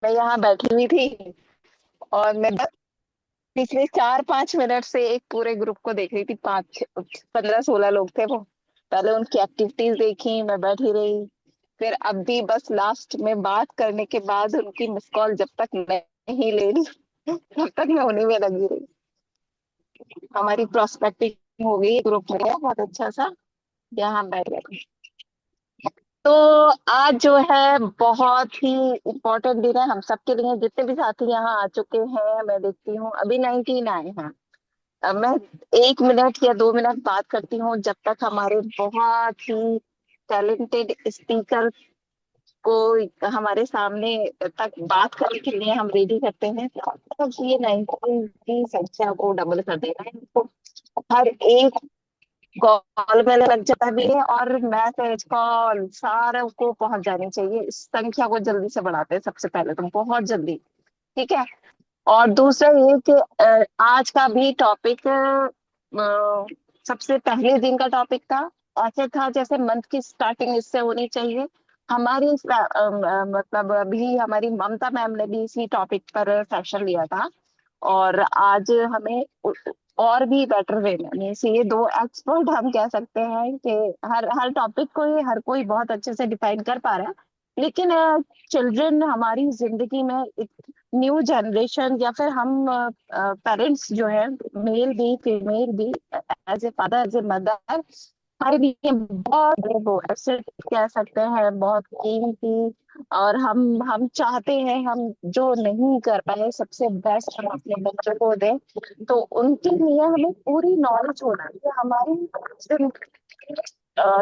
मैं यहाँ बैठी हुई थी और मैं बस पिछले 4-5 मिनट से एक पूरे ग्रुप को देख रही थी। 15-16 लोग थे वो। पहले उनकी एक्टिविटीज देखी, मैं बैठी रही। फिर अब भी बस लास्ट में बात करने के बाद उनकी मिस कॉल जब तक नहीं ले ली तब तक मैं उन्हीं में लगी रही। हमारी प्रोस्पेक्टिंग हो गई ग्रुप में, बहुत अच्छा सा। यहाँ बैठ गए। तो आज जो है बहुत ही इम्पोर्टेंट दिन है हम सबके लिए। जितने भी साथी यहाँ आ चुके हैं, मैं देखती हूँ अभी 19 आए हैं। अब मैं 1 मिनट या 2 मिनट बात करती हूँ, जब तक हमारे बहुत ही टैलेंटेड स्पीकर को हमारे सामने तक बात करने के लिए हम रेडी करते हैं। तब ये 19 की संख्या को डबल कर देना है इनको। हर एक कॉल में लग जाता भी है और मैसेज कॉल सारा को पहुंच जानी चाहिए। इस संख्या को जल्दी से बढ़ाते हैं सबसे पहले तो, बहुत जल्दी। ठीक है। और दूसरा ये कि आज का भी टॉपिक सबसे पहले दिन का टॉपिक था, ऐसे था जैसे मंथ की स्टार्टिंग इससे होनी चाहिए। हमारी मतलब अभी हमारी ममता मैम ने भी इसी टॉपिक पर सेशन लिया था। और आज हमें और भी बेटर वे में से ये दो एक्सपर्ट हम कह सकते हैं कि हर हर टॉपिक को ही हर कोई बहुत अच्छे से डिफाइन कर पा रहा है। लेकिन चिल्ड्रन हमारी जिंदगी में न्यू जनरेशन या फिर हम पेरेंट्स जो है, मेल भी फीमेल भी, as a father as a mother, हमारे लिए बहुत बड़े वो asset कह सकते हैं, बहुत कीमती। और हम चाहते हैं हम जो नहीं कर पाए सबसे बेस्ट हम अपने बच्चों को दें। तो उनके लिए हमें पूरी नॉलेज होना चाहिए हमारी।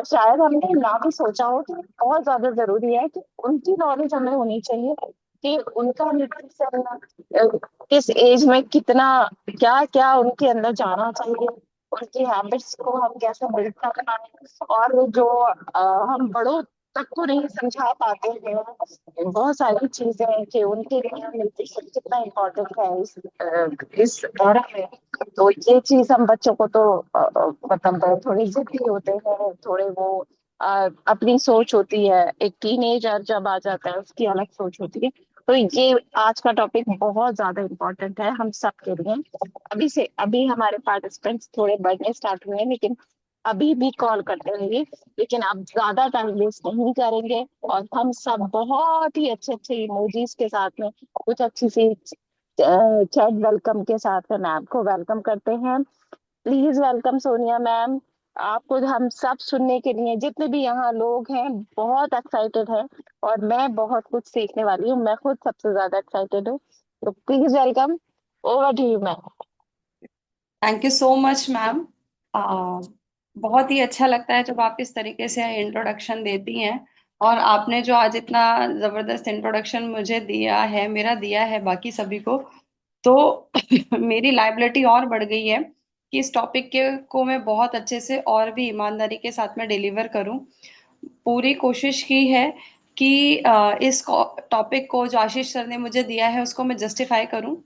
शायद हमने ना भी सोचा हो कि बहुत ज्यादा जरूरी है कि उनकी नॉलेज हमें होनी चाहिए कि उनका न्यूट्रिशन किस एज में कितना, क्या क्या उनके अंदर जाना चाहिए, उनकी हैबिट्स को हम कैसे बिल्ड कर पाए। और जो हम बड़ों तक को नहीं समझा पाते हैं बहुत सारी चीजें हैं कि उनके लिए न्यूट्रिशन कितना इम्पोर्टेंट है इस एरा में। तो ये चीज हम बच्चों को तो मतलब थोड़ी जिद्दी होते हैं, थोड़े वो अपनी सोच होती है। एक टीनेजर जब आ जाता है उसकी अलग सोच होती है। तो ये आज का टॉपिक बहुत ज्यादा इम्पोर्टेंट है हम सब के लिए। अभी हमारे पार्टिसिपेंट्स थोड़े बढ़ने स्टार्ट हुए हैं, लेकिन अभी भी कॉल करते रहेंगे। लेकिन अब ज्यादा टाइम वेस्ट नहीं करेंगे और हम सब बहुत ही अच्छे अच्छे इमोजीज के साथ में कुछ अच्छी सी चैट वेलकम के साथ में मैम को वेलकम करते हैं। Please welcome Sonia ma'am. आपको हम सब सुनने के लिए, जितने भी यहाँ लोग हैं, बहुत एक्साइटेड है। और मैं बहुत कुछ सीखने वाली हूँ, मैं खुद सबसे ज्यादा एक्साइटेड हूँ। तो please welcome. Over to you ma'am. Thank you so much ma'am. बहुत ही अच्छा लगता है जब आप इस तरीके से इंट्रोडक्शन देती हैं। और आपने जो आज इतना जबरदस्त इंट्रोडक्शन मुझे दिया है, मेरा दिया है बाकी सभी को, तो मेरी लाइबिलिटी और बढ़ गई है कि इस टॉपिक के को मैं बहुत अच्छे से और भी ईमानदारी के साथ में डिलीवर करूं। पूरी कोशिश की है कि इस टॉपिक को जो आशीष सर ने मुझे दिया है उसको मैं जस्टिफाई करूं।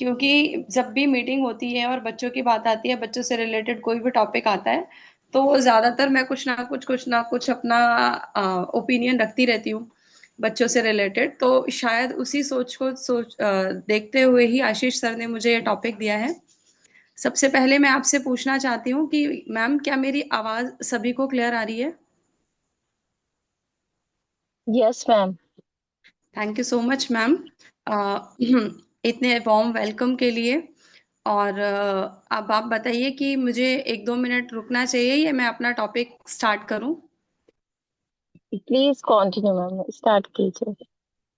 क्योंकि जब भी मीटिंग होती है और बच्चों की बात आती है, बच्चों से रिलेटेड कोई भी टॉपिक आता है, तो ज्यादातर मैं कुछ ना कुछ अपना ओपिनियन रखती रहती हूँ बच्चों से रिलेटेड। तो शायद उसी देखते हुए ही आशीष सर ने मुझे ये टॉपिक दिया है। सबसे पहले मैं आपसे पूछना चाहती हूँ कि मैम, क्या मेरी आवाज सभी को क्लियर आ रही है? Yes ma'am. Thank you so much ma'am, इतने वार्म वेलकम के लिए। और अब आप बताइए कि मुझे 1-2 मिनट रुकना चाहिए या मैं अपना टॉपिक स्टार्ट करूं? प्लीज कंटिन्यू मैम, स्टार्ट कीजिए।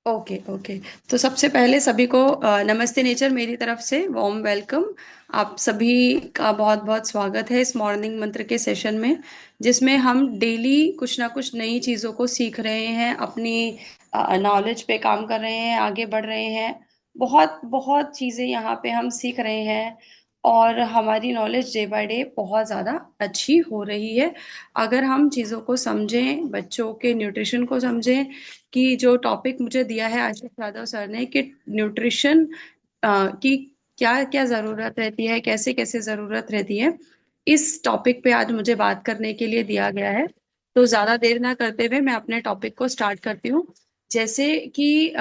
Okay okay. तो सबसे पहले सभी को नमस्ते नेचर मेरी तरफ से वार्म वेलकम। आप सभी का बहुत बहुत स्वागत है इस मॉर्निंग मंत्र के सेशन में, जिसमें हम डेली कुछ ना कुछ नई चीज़ों को सीख रहे हैं, अपनी नॉलेज पे काम कर रहे हैं, आगे बढ़ रहे हैं। बहुत बहुत चीज़ें यहाँ पे हम सीख रहे हैं और हमारी नॉलेज डे बाय डे बहुत ज़्यादा अच्छी हो रही है। अगर हम चीज़ों को समझें, बच्चों के न्यूट्रिशन को समझें, कि जो टॉपिक मुझे दिया है आशीष यादव सर ने कि न्यूट्रिशन की क्या क्या ज़रूरत रहती है, कैसे कैसे ज़रूरत रहती है, इस टॉपिक पे आज मुझे बात करने के लिए दिया गया है। तो ज़्यादा देर ना करते हुए मैं अपने टॉपिक को स्टार्ट करती हूँ। जैसे कि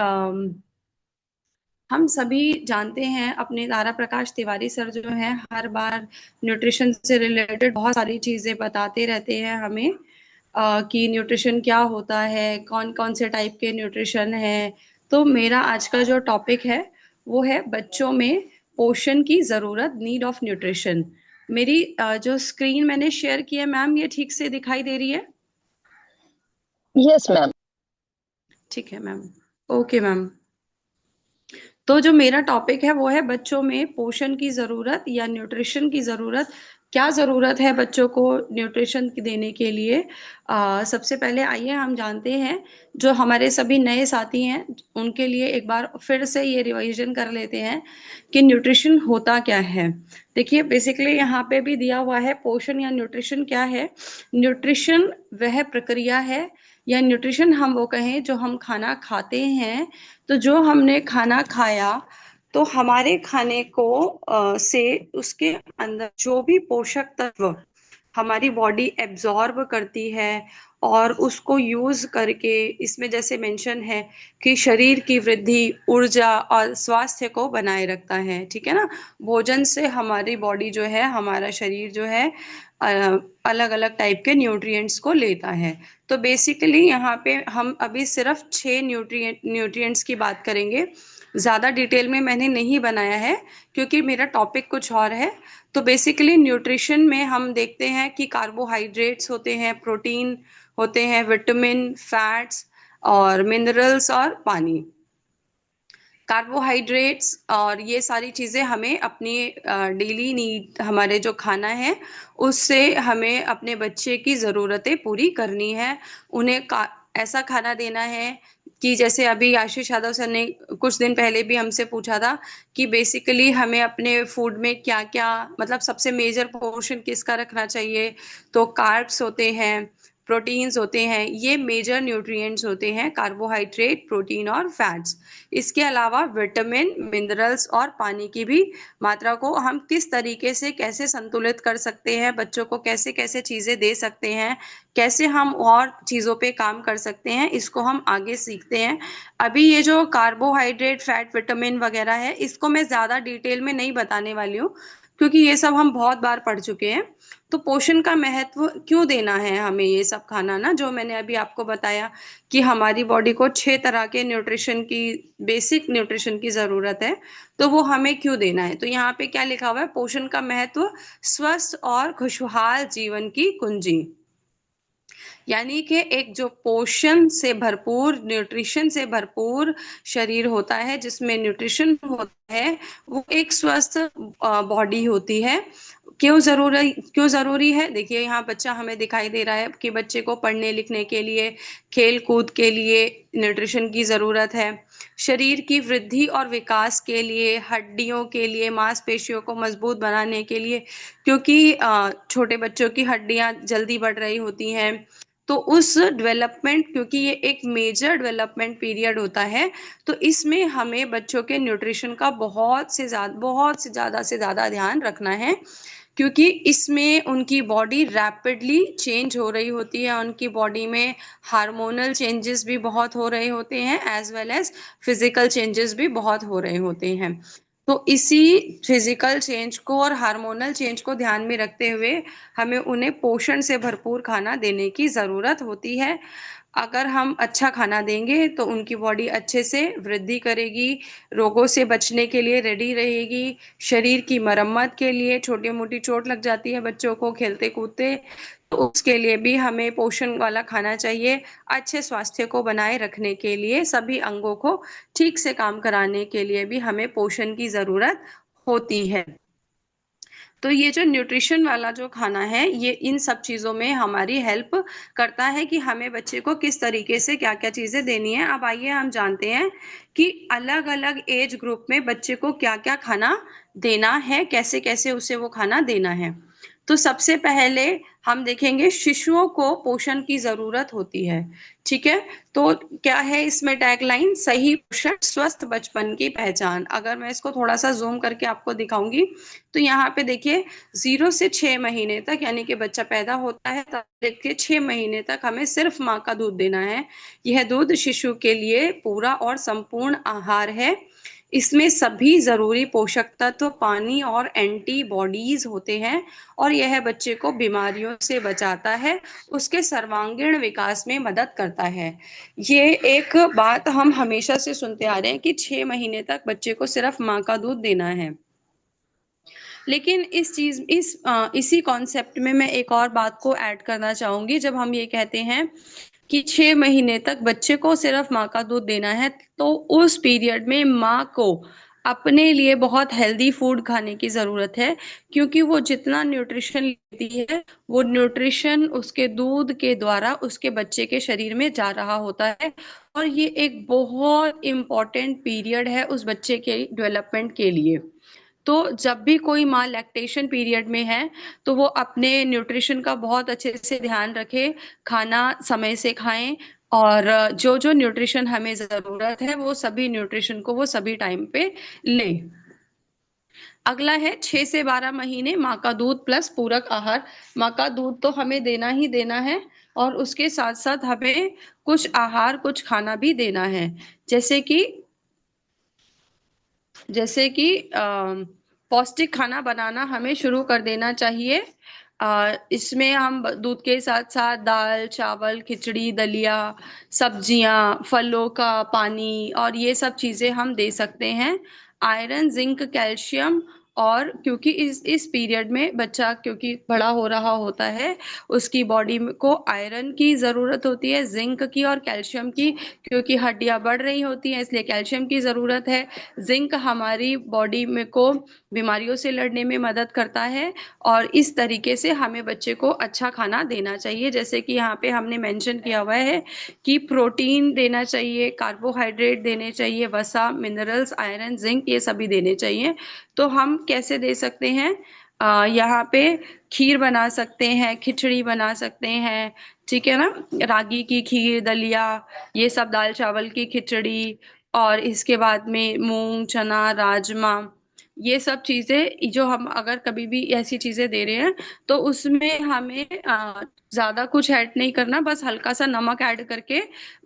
हम सभी जानते हैं, अपने तारा प्रकाश तिवारी सर जो हैं हर बार न्यूट्रिशन से रिलेटेड बहुत सारी चीजें बताते रहते हैं हमें, कि न्यूट्रिशन क्या होता है, कौन कौन से टाइप के न्यूट्रिशन है। तो मेरा आज का जो टॉपिक है वो है बच्चों में पोषण की जरूरत, नीड ऑफ न्यूट्रिशन। मेरी जो स्क्रीन मैंने शेयर की है मैम, ये ठीक से दिखाई दे रही है? Yes ma'am. ठीक है मैम। Okay ma'am. तो जो मेरा टॉपिक है वो है बच्चों में पोषण की जरूरत या न्यूट्रिशन की जरूरत। क्या जरूरत है बच्चों को न्यूट्रिशन देने के लिए? सबसे पहले आइए हम जानते हैं, जो हमारे सभी नए साथी हैं उनके लिए एक बार फिर से ये रिवीजन कर लेते हैं कि न्यूट्रिशन होता क्या है। देखिए बेसिकली यहाँ पे भी दिया हुआ है, पोषण या न्यूट्रिशन क्या है। न्यूट्रिशन वह प्रक्रिया है, या न्यूट्रिशन हम वो कहें जो हम खाना खाते हैं। तो जो हमने खाना खाया, तो हमारे खाने को से उसके अंदर जो भी पोषक तत्व हमारी बॉडी एब्जॉर्ब करती है, और उसको यूज करके, इसमें जैसे मेंशन है कि शरीर की वृद्धि, ऊर्जा और स्वास्थ्य को बनाए रखता है, ठीक है ना। भोजन से हमारी बॉडी जो है, हमारा शरीर जो है, अलग अलग टाइप के न्यूट्रिएंट्स को लेता है। तो बेसिकली यहाँ पे हम अभी सिर्फ 6 न्यूट्रिएंट्स की बात करेंगे। ज़्यादा डिटेल में मैंने नहीं बनाया है क्योंकि मेरा टॉपिक कुछ और है। तो बेसिकली न्यूट्रिशन में हम देखते हैं कि कार्बोहाइड्रेट्स होते हैं, प्रोटीन होते हैं, विटामिन, फैट्स और मिनरल्स और पानी। कार्बोहाइड्रेट्स और ये सारी चीज़ें हमें अपनी डेली नीड, हमारे जो खाना है उससे हमें अपने बच्चे की ज़रूरतें पूरी करनी है। उन्हें ऐसा खाना देना है कि जैसे अभी आशीष यादव सर ने कुछ दिन पहले भी हमसे पूछा था कि बेसिकली हमें अपने फूड में क्या क्या, मतलब सबसे मेजर पोर्शन किसका रखना चाहिए। तो कार्ब्स होते हैं, प्रोटीन्स होते हैं, ये मेजर न्यूट्रिएंट्स होते हैं, कार्बोहाइड्रेट, प्रोटीन और फैट्स। इसके अलावा विटामिन, मिनरल्स और पानी की भी मात्रा को हम किस तरीके से कैसे संतुलित कर सकते हैं, बच्चों को कैसे कैसे चीज़ें दे सकते हैं, कैसे हम और चीज़ों पे काम कर सकते हैं, इसको हम आगे सीखते हैं। अभी ये जो कार्बोहाइड्रेट, फैट, विटामिन वगैरह है, इसको मैं ज़्यादा डिटेल में नहीं बताने वाली हूँ क्योंकि ये सब हम बहुत बार पढ़ चुके हैं। तो पोषण का महत्व क्यों देना है हमें, ये सब खाना ना जो मैंने अभी आपको बताया कि हमारी बॉडी को 6 तरह के न्यूट्रिशन की, बेसिक न्यूट्रिशन की जरूरत है, तो वो हमें क्यों देना है। तो यहाँ पे क्या लिखा हुआ है, पोषण का महत्व स्वस्थ और खुशहाल जीवन की कुंजी। यानी कि एक जो पोषण से भरपूर, न्यूट्रिशन से भरपूर शरीर होता है, जिसमें न्यूट्रिशन होता है, वो एक स्वस्थ बॉडी होती है। क्यों जरूरी है, देखिए यहाँ बच्चा हमें दिखाई दे रहा है कि बच्चे को पढ़ने लिखने के लिए, खेल कूद के लिए न्यूट्रिशन की जरूरत है। शरीर की वृद्धि और विकास के लिए, हड्डियों के लिए, मांसपेशियों को मजबूत बनाने के लिए, क्योंकि छोटे बच्चों की हड्डियां जल्दी बढ़ रही होती हैं। तो उस डेवलपमेंट, क्योंकि ये एक मेजर डेवलपमेंट पीरियड होता है, तो इसमें हमें बच्चों के न्यूट्रिशन का बहुत से ज़्यादा ध्यान रखना है, क्योंकि इसमें उनकी बॉडी रैपिडली चेंज हो रही होती है, उनकी बॉडी में हार्मोनल चेंजेस भी बहुत हो रहे होते हैं, as well as physical changes भी बहुत हो रहे होते हैं। तो इसी फिजिकल चेंज को और हार्मोनल चेंज को ध्यान में रखते हुए हमें उन्हें पोषण से भरपूर खाना देने की ज़रूरत होती है। अगर हम अच्छा खाना देंगे तो उनकी बॉडी अच्छे से वृद्धि करेगी, रोगों से बचने के लिए रेडी रहेगी, शरीर की मरम्मत के लिए, छोटी मोटी चोट लग जाती है बच्चों को खेलते कूदते, तो उसके लिए भी हमें पोषण वाला खाना चाहिए। अच्छे स्वास्थ्य को बनाए रखने के लिए, सभी अंगों को ठीक से काम कराने के लिए भी हमें पोषण की ज़रूरत होती है। तो ये जो न्यूट्रिशन वाला जो खाना है, ये इन सब चीज़ों में हमारी हेल्प करता है कि हमें बच्चे को किस तरीके से क्या क्या चीज़ें देनी है। अब आइए हम जानते हैं कि अलग अलग एज ग्रुप में बच्चे को क्या क्या खाना देना है, कैसे कैसे उसे वो खाना देना है। तो सबसे पहले हम देखेंगे शिशुओं को पोषण की जरूरत होती है। ठीक है, तो क्या है इसमें टैगलाइन, सही पोषण स्वस्थ बचपन की पहचान। अगर मैं इसको थोड़ा सा जूम करके आपको दिखाऊंगी तो यहाँ पे देखिए 0 से 6 महीने तक, यानी कि बच्चा पैदा होता है तब देखिए 6 महीने तक हमें सिर्फ माँ का दूध देना है। यह दूध शिशु के लिए पूरा और संपूर्ण आहार है। इसमें सभी जरूरी पोषक तत्व, पानी और एंटीबॉडीज होते हैं और यह बच्चे को बीमारियों से बचाता है, उसके सर्वांगीण विकास में मदद करता है। ये एक बात हम हमेशा से सुनते आ रहे हैं कि 6 महीने तक बच्चे को सिर्फ माँ का दूध देना है। लेकिन इसी कॉन्सेप्ट में मैं एक और बात को ऐड करना चाहूंगी। जब हम ये कहते हैं कि 6 महीने तक बच्चे को सिर्फ माँ का दूध देना है, तो उस पीरियड में माँ को अपने लिए बहुत हेल्दी फूड खाने की जरूरत है, क्योंकि वो जितना न्यूट्रिशन लेती है वो न्यूट्रिशन उसके दूध के द्वारा उसके बच्चे के शरीर में जा रहा होता है। और ये एक बहुत इम्पोर्टेंट पीरियड है उस बच्चे के डेवलपमेंट के लिए। तो जब भी कोई माँ लैक्टेशन पीरियड में है तो वो अपने न्यूट्रिशन का बहुत अच्छे से ध्यान रखे, खाना समय से खाएं, और जो जो न्यूट्रिशन हमें जरूरत है वो सभी न्यूट्रिशन को वो सभी टाइम पे ले। अगला है 6 से 12 महीने माँ का दूध प्लस पूरक आहार। माँ का दूध तो हमें देना ही देना है और उसके साथ साथ हमें कुछ आहार, कुछ खाना भी देना है। जैसे कि जैसे कि पौष्टिक खाना बनाना हमें शुरू कर देना चाहिए। इसमें हम दूध के साथ साथ दाल, चावल, खिचड़ी, दलिया, सब्जियां, फलों का पानी और ये सब चीजें हम दे सकते हैं। आयरन, जिंक, कैल्शियम, और क्योंकि इस पीरियड में बच्चा क्योंकि बड़ा हो रहा होता है, उसकी बॉडी को आयरन की जरूरत होती है, जिंक की और कैल्शियम की, क्योंकि हड्डियां बढ़ रही होती हैं इसलिए कैल्शियम की जरूरत है। जिंक हमारी बॉडी में को बीमारियों से लड़ने में मदद करता है। और इस तरीके से हमें बच्चे को अच्छा खाना देना चाहिए, जैसे कि यहाँ पे हमने मेंशन किया हुआ है कि प्रोटीन देना चाहिए, कार्बोहाइड्रेट देने चाहिए, वसा, मिनरल्स, आयरन, जिंक, ये सभी देने चाहिए। तो हम कैसे दे सकते हैं, यहाँ पे खीर बना सकते हैं, खिचड़ी बना सकते हैं, ठीक है ना, रागी की खीर, दलिया, ये सब, दाल चावल की खिचड़ी, और इसके बाद में मूंग, चना, राजमा, ये सब चीजें जो हम अगर कभी भी ऐसी चीजें दे रहे हैं तो उसमें हमें ज्यादा कुछ ऐड नहीं करना, बस हल्का सा नमक ऐड करके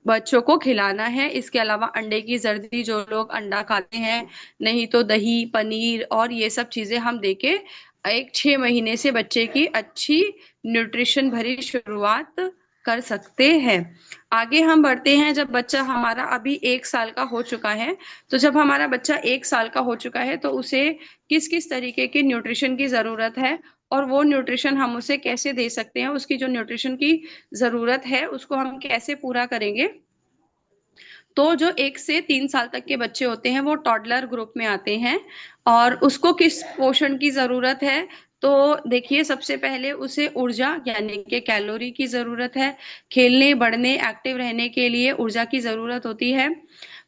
बच्चों को खिलाना है। इसके अलावा अंडे की जर्दी, जो लोग अंडा खाते हैं, नहीं तो दही, पनीर और ये सब चीजें हम देके एक 6 महीने से बच्चे की अच्छी न्यूट्रिशन भरी शुरुआत कर सकते हैं। आगे हम बढ़ते हैं, जब बच्चा हमारा अभी 1 साल का हो चुका है, तो जब हमारा बच्चा 1 साल का हो चुका है तो उसे किस किस तरीके के न्यूट्रिशन की जरूरत है और वो न्यूट्रिशन हम उसे कैसे दे सकते हैं, उसकी जो न्यूट्रिशन की जरूरत है उसको हम कैसे पूरा करेंगे। तो जो 1 से 3 साल तक के बच्चे होते हैं वो टॉडलर ग्रुप में आते हैं, और उसको किस पोषण की जरूरत है, तो देखिए सबसे पहले उसे ऊर्जा यानी कि कैलोरी की जरूरत है। खेलने, बढ़ने, एक्टिव रहने के लिए ऊर्जा की जरूरत होती है।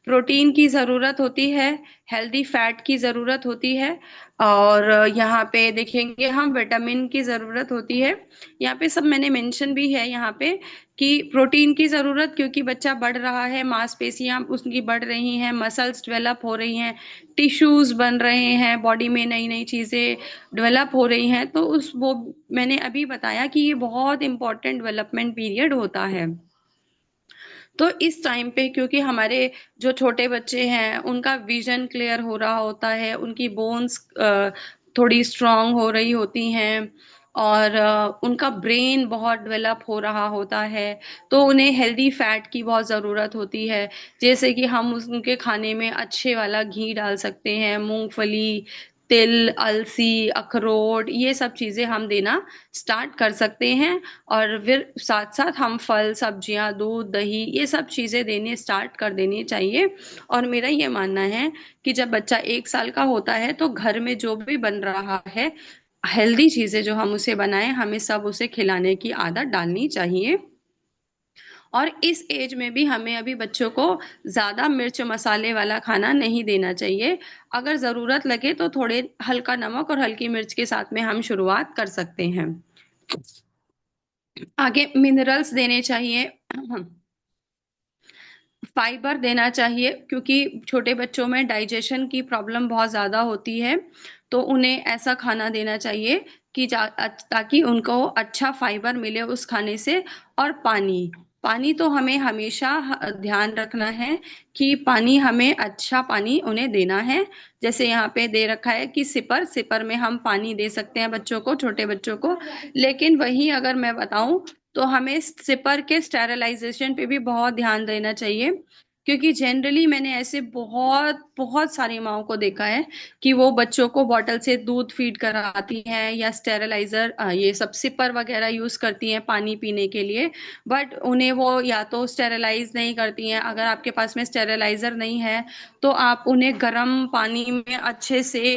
प्रोटीन की जरूरत होती है, हेल्दी फैट की जरूरत होती है, और यहाँ पे देखेंगे हम विटामिन की जरूरत होती है। यहाँ पे सब मैंने मेंशन भी है यहाँ पे कि प्रोटीन की जरूरत, क्योंकि बच्चा बढ़ रहा है, मांसपेशियां उसकी बढ़ रही हैं, मसल्स डेवलप हो रही हैं, टिश्यूज बन रहे हैं, बॉडी में नई नई चीजें डेवलप हो रही हैं, तो उस वो मैंने अभी बताया कि ये बहुत इंपॉर्टेंट डेवलपमेंट पीरियड होता है। तो इस टाइम पे क्योंकि हमारे जो छोटे बच्चे हैं उनका विजन क्लियर हो रहा होता है, उनकी बोन्स थोड़ी स्ट्रांग हो रही होती हैं, और उनका ब्रेन बहुत डेवलप हो रहा होता है, तो उन्हें हेल्दी फैट की बहुत ज़रूरत होती है। जैसे कि हम उनके खाने में अच्छे वाला घी डाल सकते हैं, मूंगफली, तिल, अलसी, अखरोट, ये सब चीज़ें हम देना स्टार्ट कर सकते हैं। और फिर साथ साथ हम फल, सब्जियां, दूध, दही, ये सब चीजें देने स्टार्ट कर देनी चाहिए। और मेरा ये मानना है कि जब बच्चा 1 साल का होता है तो घर में जो भी बन रहा है, हेल्दी चीजें जो हम उसे बनाएं, हमें सब उसे खिलाने की आदत डालनी चाहिए। और इस एज में भी हमें अभी बच्चों को ज्यादा मिर्च मसाले वाला खाना नहीं देना चाहिए। अगर जरूरत लगे तो थोड़े हल्का नमक और हल्की मिर्च के साथ में हम शुरुआत कर सकते हैं। आगे मिनरल्स देने चाहिए, फाइबर देना चाहिए, क्योंकि छोटे बच्चों में डाइजेशन की प्रॉब्लम बहुत ज़्यादा होती है। तो उन्हें ऐसा खाना देना चाहिए कि ताकि उनको अच्छा फाइबर मिले उस खाने से। और पानी, पानी तो हमें हमेशा ध्यान रखना है कि पानी हमें अच्छा पानी उन्हें देना है। जैसे यहाँ पे दे रखा है कि सिपर, सिपर में हम पानी दे सकते हैं बच्चों को, छोटे बच्चों को। लेकिन वही अगर मैं बताऊं तो हमें सिपर के स्टेरलाइजेशन पे भी बहुत ध्यान देना चाहिए, क्योंकि जनरली मैंने ऐसे बहुत बहुत सारी माओं को देखा है कि वो बच्चों को बॉटल से दूध फीड कराती हैं या स्टेरलाइजर ये सब सिपर वगैरह यूज करती हैं पानी पीने के लिए। बट उन्हें वो या तो स्टेरलाइज नहीं करती हैं। अगर आपके पास में स्टेरलाइजर नहीं है तो आप उन्हें गर्म पानी में अच्छे से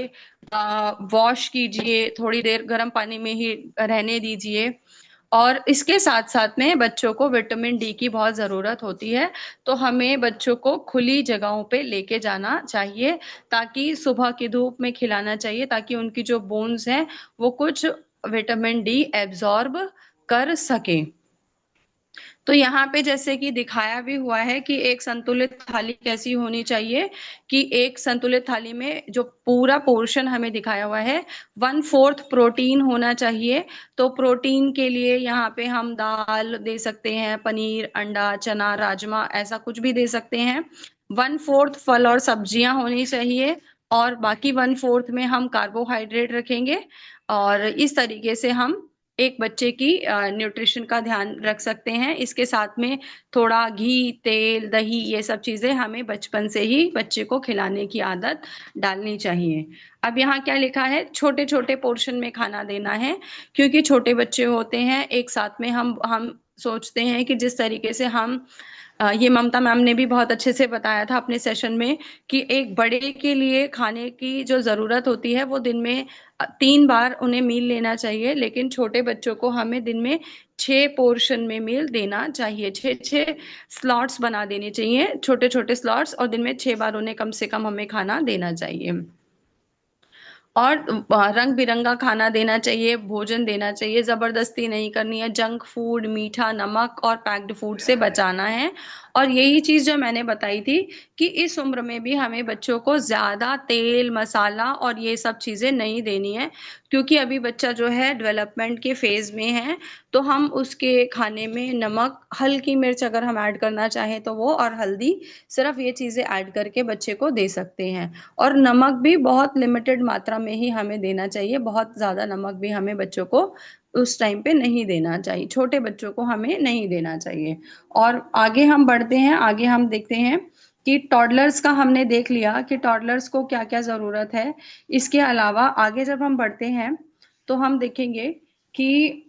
वॉश कीजिए, थोड़ी देर गर्म पानी में ही रहने दीजिए। और इसके साथ साथ में बच्चों को विटामिन डी की बहुत ज़रूरत होती है। तो हमें बच्चों को खुली जगहों पे लेके जाना चाहिए, ताकि सुबह की धूप में खिलाना चाहिए, ताकि उनकी जो बोन्स हैं वो कुछ विटामिन डी एब्जॉर्ब कर सकें। तो यहाँ पे जैसे कि दिखाया भी हुआ है कि एक संतुलित थाली कैसी होनी चाहिए, कि एक संतुलित थाली में जो पूरा पोर्शन हमें दिखाया हुआ है, 1/4 प्रोटीन होना चाहिए। तो प्रोटीन के लिए यहाँ पे हम दाल दे सकते हैं, पनीर, अंडा, चना, राजमा, ऐसा कुछ भी दे सकते हैं। 1/4 फल और सब्जियां होनी चाहिए, और बाकी 1/4 में हम कार्बोहाइड्रेट रखेंगे। और इस तरीके से हम एक बच्चे की न्यूट्रिशन का ध्यान रख सकते हैं। इसके साथ में थोड़ा घी, तेल, दही, ये सब चीजें हमें बचपन से ही बच्चे को खिलाने की आदत डालनी चाहिए। अब यहाँ क्या लिखा है, छोटे छोटे पोर्शन में खाना देना है, क्योंकि छोटे बच्चे होते हैं। एक साथ में हम सोचते हैं कि जिस तरीके से हम ये ममता मैम ने भी बहुत अच्छे से बताया था अपने सेशन में, कि एक बड़े के लिए खाने की जो ज़रूरत होती है वो दिन में 3 बार उन्हें मील लेना चाहिए। लेकिन छोटे बच्चों को हमें दिन में 6 पोर्शन में मील देना चाहिए, 6 6 स्लॉट्स बना देने चाहिए, छोटे छोटे स्लॉट्स, और दिन में 6 बार उन्हें कम से कम हमें खाना देना चाहिए। और रंग बिरंगा खाना देना चाहिए, भोजन देना चाहिए, जबरदस्ती नहीं करनी है। जंक फूड, मीठा, नमक और पैक्ड फूड से बचाना है। और यही चीज जो मैंने बताई थी कि इस उम्र में भी हमें बच्चों को ज्यादा तेल, मसाला और ये सब चीजें नहीं देनी है, क्योंकि अभी बच्चा जो है डेवलपमेंट के फेज में है। तो हम उसके खाने में नमक, हल्की मिर्च अगर हम ऐड करना चाहें तो वो, और हल्दी, सिर्फ ये चीजें ऐड करके बच्चे को दे सकते हैं। और नमक भी बहुत लिमिटेड मात्रा में ही हमें देना चाहिए, बहुत ज़्यादा नमक भी हमें बच्चों को उस टाइम पे नहीं देना चाहिए, छोटे बच्चों को हमें नहीं देना चाहिए। और आगे हम बढ़ते हैं, आगे हम देखते हैं कि टॉडलर्स का हमने देख लिया कि टॉडलर्स को क्या क्या ज़रूरत है। इसके अलावा आगे जब हम बढ़ते हैं तो हम देखेंगे कि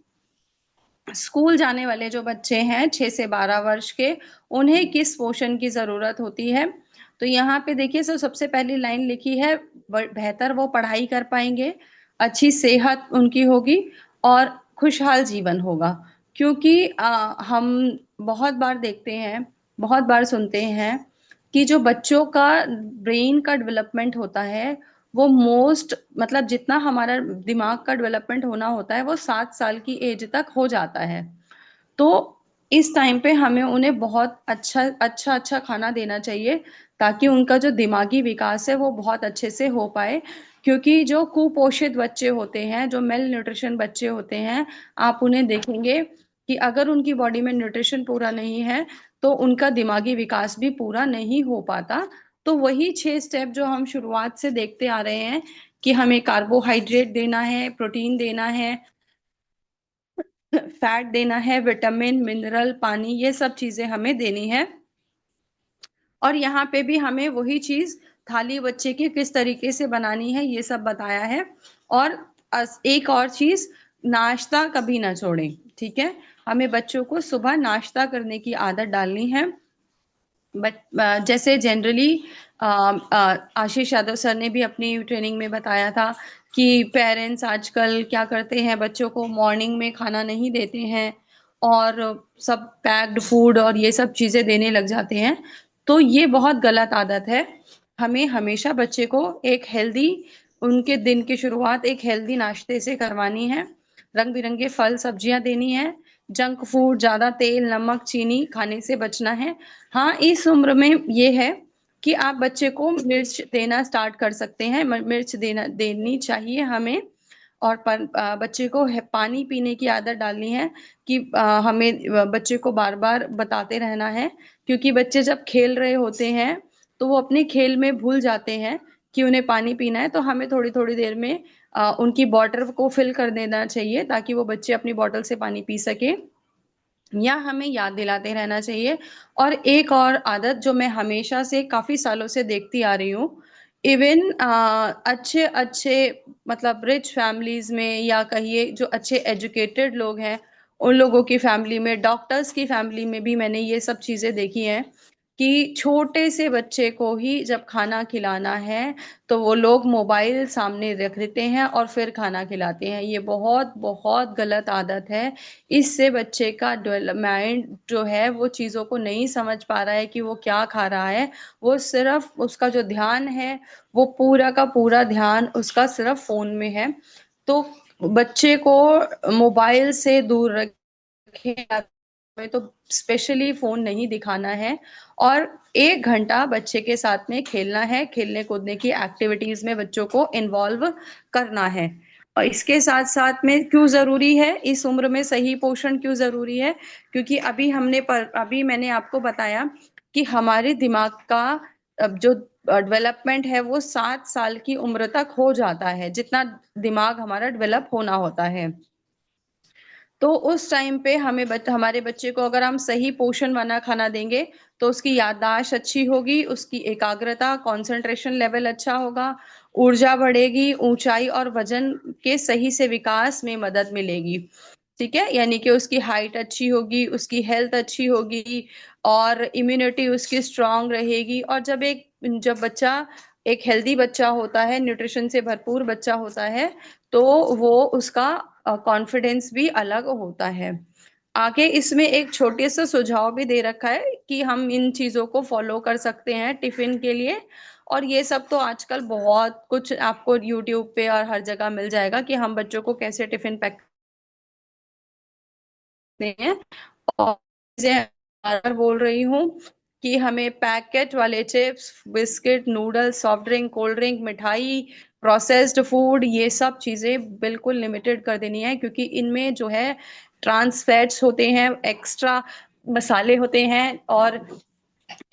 स्कूल जाने वाले जो बच्चे हैं 6 से 12 वर्ष के, उन्हें किस पोषण की जरूरत होती है। तो यहाँ पे देखिए, सबसे पहली लाइन लिखी है, बेहतर वो पढ़ाई कर पाएंगे, अच्छी सेहत उनकी होगी और खुशहाल जीवन होगा। क्योंकि हम बहुत बार देखते हैं, बहुत बार सुनते हैं कि जो बच्चों का ब्रेन का डेवलपमेंट होता है वो मोस्ट, मतलब जितना हमारा दिमाग का डेवलपमेंट होना होता है वो 7 साल की एज तक हो जाता है। तो इस टाइम पे हमें उन्हें बहुत अच्छा अच्छा अच्छा खाना देना चाहिए, ताकि उनका जो दिमागी विकास है वो बहुत अच्छे से हो पाए। क्योंकि जो कुपोषित बच्चे होते हैं, जो मेल न्यूट्रिशन बच्चे होते हैं, आप उन्हें देखेंगे कि अगर उनकी बॉडी में न्यूट्रिशन पूरा नहीं है तो उनका दिमागी विकास भी पूरा नहीं हो पाता। तो वही 6 स्टेप जो हम शुरुआत से देखते आ रहे हैं, कि हमें कार्बोहाइड्रेट देना है, प्रोटीन देना है, फैट देना है, विटामिन, मिनरल, पानी, ये सब चीजें हमें देनी है। और यहाँ पे भी हमें वही चीज थाली बच्चे की किस तरीके से बनानी है ये सब बताया है। और एक और चीज, नाश्ता कभी ना छोड़ें, ठीक है। हमें बच्चों को सुबह नाश्ता करने की आदत डालनी है। बट जैसे जनरली आशीष यादव सर ने भी अपनी ट्रेनिंग में बताया था कि पेरेंट्स आजकल क्या करते हैं, बच्चों को मॉर्निंग में खाना नहीं देते हैं और सब पैक्ड फूड और ये सब चीज़ें देने लग जाते हैं। तो ये बहुत गलत आदत है। हमें हमेशा बच्चे को एक हेल्दी, उनके दिन की शुरुआत एक हेल्दी नाश्ते से करवानी है। रंग बिरंगे फल सब्जियां देनी है, जंक फूड, ज्यादा तेल नमक चीनी खाने से बचना है। हाँ, इस उम्र में ये है कि आप बच्चे को मिर्च देना स्टार्ट कर सकते हैं, मिर्च देनी चाहिए हमें। और बच्चे को पानी पीने की आदत डालनी है कि हमें बच्चे को बार बार बताते रहना है, क्योंकि बच्चे जब खेल रहे होते हैं तो वो अपने खेल में भूल जाते हैं कि उन्हें पानी पीना है। तो हमें थोड़ी थोड़ी देर में उनकी बॉटल को फिल कर देना चाहिए ताकि वो बच्चे अपनी बॉटल से पानी पी सके, या हमें याद दिलाते रहना चाहिए। और एक और आदत जो मैं हमेशा से काफी सालों से देखती आ रही हूँ, इवन अच्छे अच्छे मतलब रिच फैमिलीज में, या कहिए जो अच्छे एजुकेटेड लोग हैं उन लोगों की फैमिली में, डॉक्टर्स की फैमिली में भी मैंने ये सब चीजें देखी हैं कि छोटे से बच्चे को ही जब खाना खिलाना है तो वो लोग मोबाइल सामने रख देते हैं और फिर खाना खिलाते हैं। ये बहुत बहुत गलत आदत है। इससे बच्चे का डेवलपमेंट जो है वो चीज़ों को नहीं समझ पा रहा है कि वो क्या खा रहा है। वो सिर्फ उसका जो ध्यान है वो पूरा का पूरा ध्यान उसका सिर्फ फोन में है। तो बच्चे को मोबाइल से दूर रखें, में तो स्पेशली फोन नहीं दिखाना है। और 1 घंटा बच्चे के साथ में खेलना है, खेलने कूदने की एक्टिविटीज में बच्चों को इन्वॉल्व करना है। और इसके साथ साथ में क्यों जरूरी है, इस उम्र में सही पोषण क्यों जरूरी है, क्योंकि अभी मैंने आपको बताया कि हमारे दिमाग का जो डेवलपमेंट है वो 7 साल की उम्र तक हो जाता है, जितना दिमाग हमारा डेवलप होना होता है। तो उस टाइम पे हमारे बच्चे को अगर हम सही पोषण वाला खाना देंगे तो उसकी याददाश्त अच्छी होगी, उसकी एकाग्रता कंसंट्रेशन लेवल अच्छा होगा, ऊर्जा बढ़ेगी, ऊंचाई और वजन के सही से विकास में मदद मिलेगी। ठीक है, यानी कि उसकी हाइट अच्छी होगी, उसकी हेल्थ अच्छी होगी, और इम्यूनिटी उसकी स्ट्रांग रहेगी। और जब बच्चा एक हेल्दी बच्चा होता है, न्यूट्रिशन से भरपूर बच्चा होता है, तो वो उसका कॉन्फिडेंस भी अलग होता है। आगे इसमें एक छोटे सा सुझाव भी दे रखा है कि हम इन चीजों को फॉलो कर सकते हैं टिफिन के लिए। और ये सब तो आजकल बहुत कुछ आपको यूट्यूब पे और हर जगह मिल जाएगा कि हम बच्चों को कैसे टिफिन पैक करते हैं। और चीजें बार बार बोल रही हूँ कि हमें पैकेट वाले chips, biscuit, noodles, soft drink, cold drink, मिठाई, प्रोसेस्ड फूड, ये सब चीजें बिल्कुल लिमिटेड कर देनी है, क्योंकि इनमें जो है ट्रांस फैट्स होते हैं, एक्स्ट्रा मसाले होते हैं, और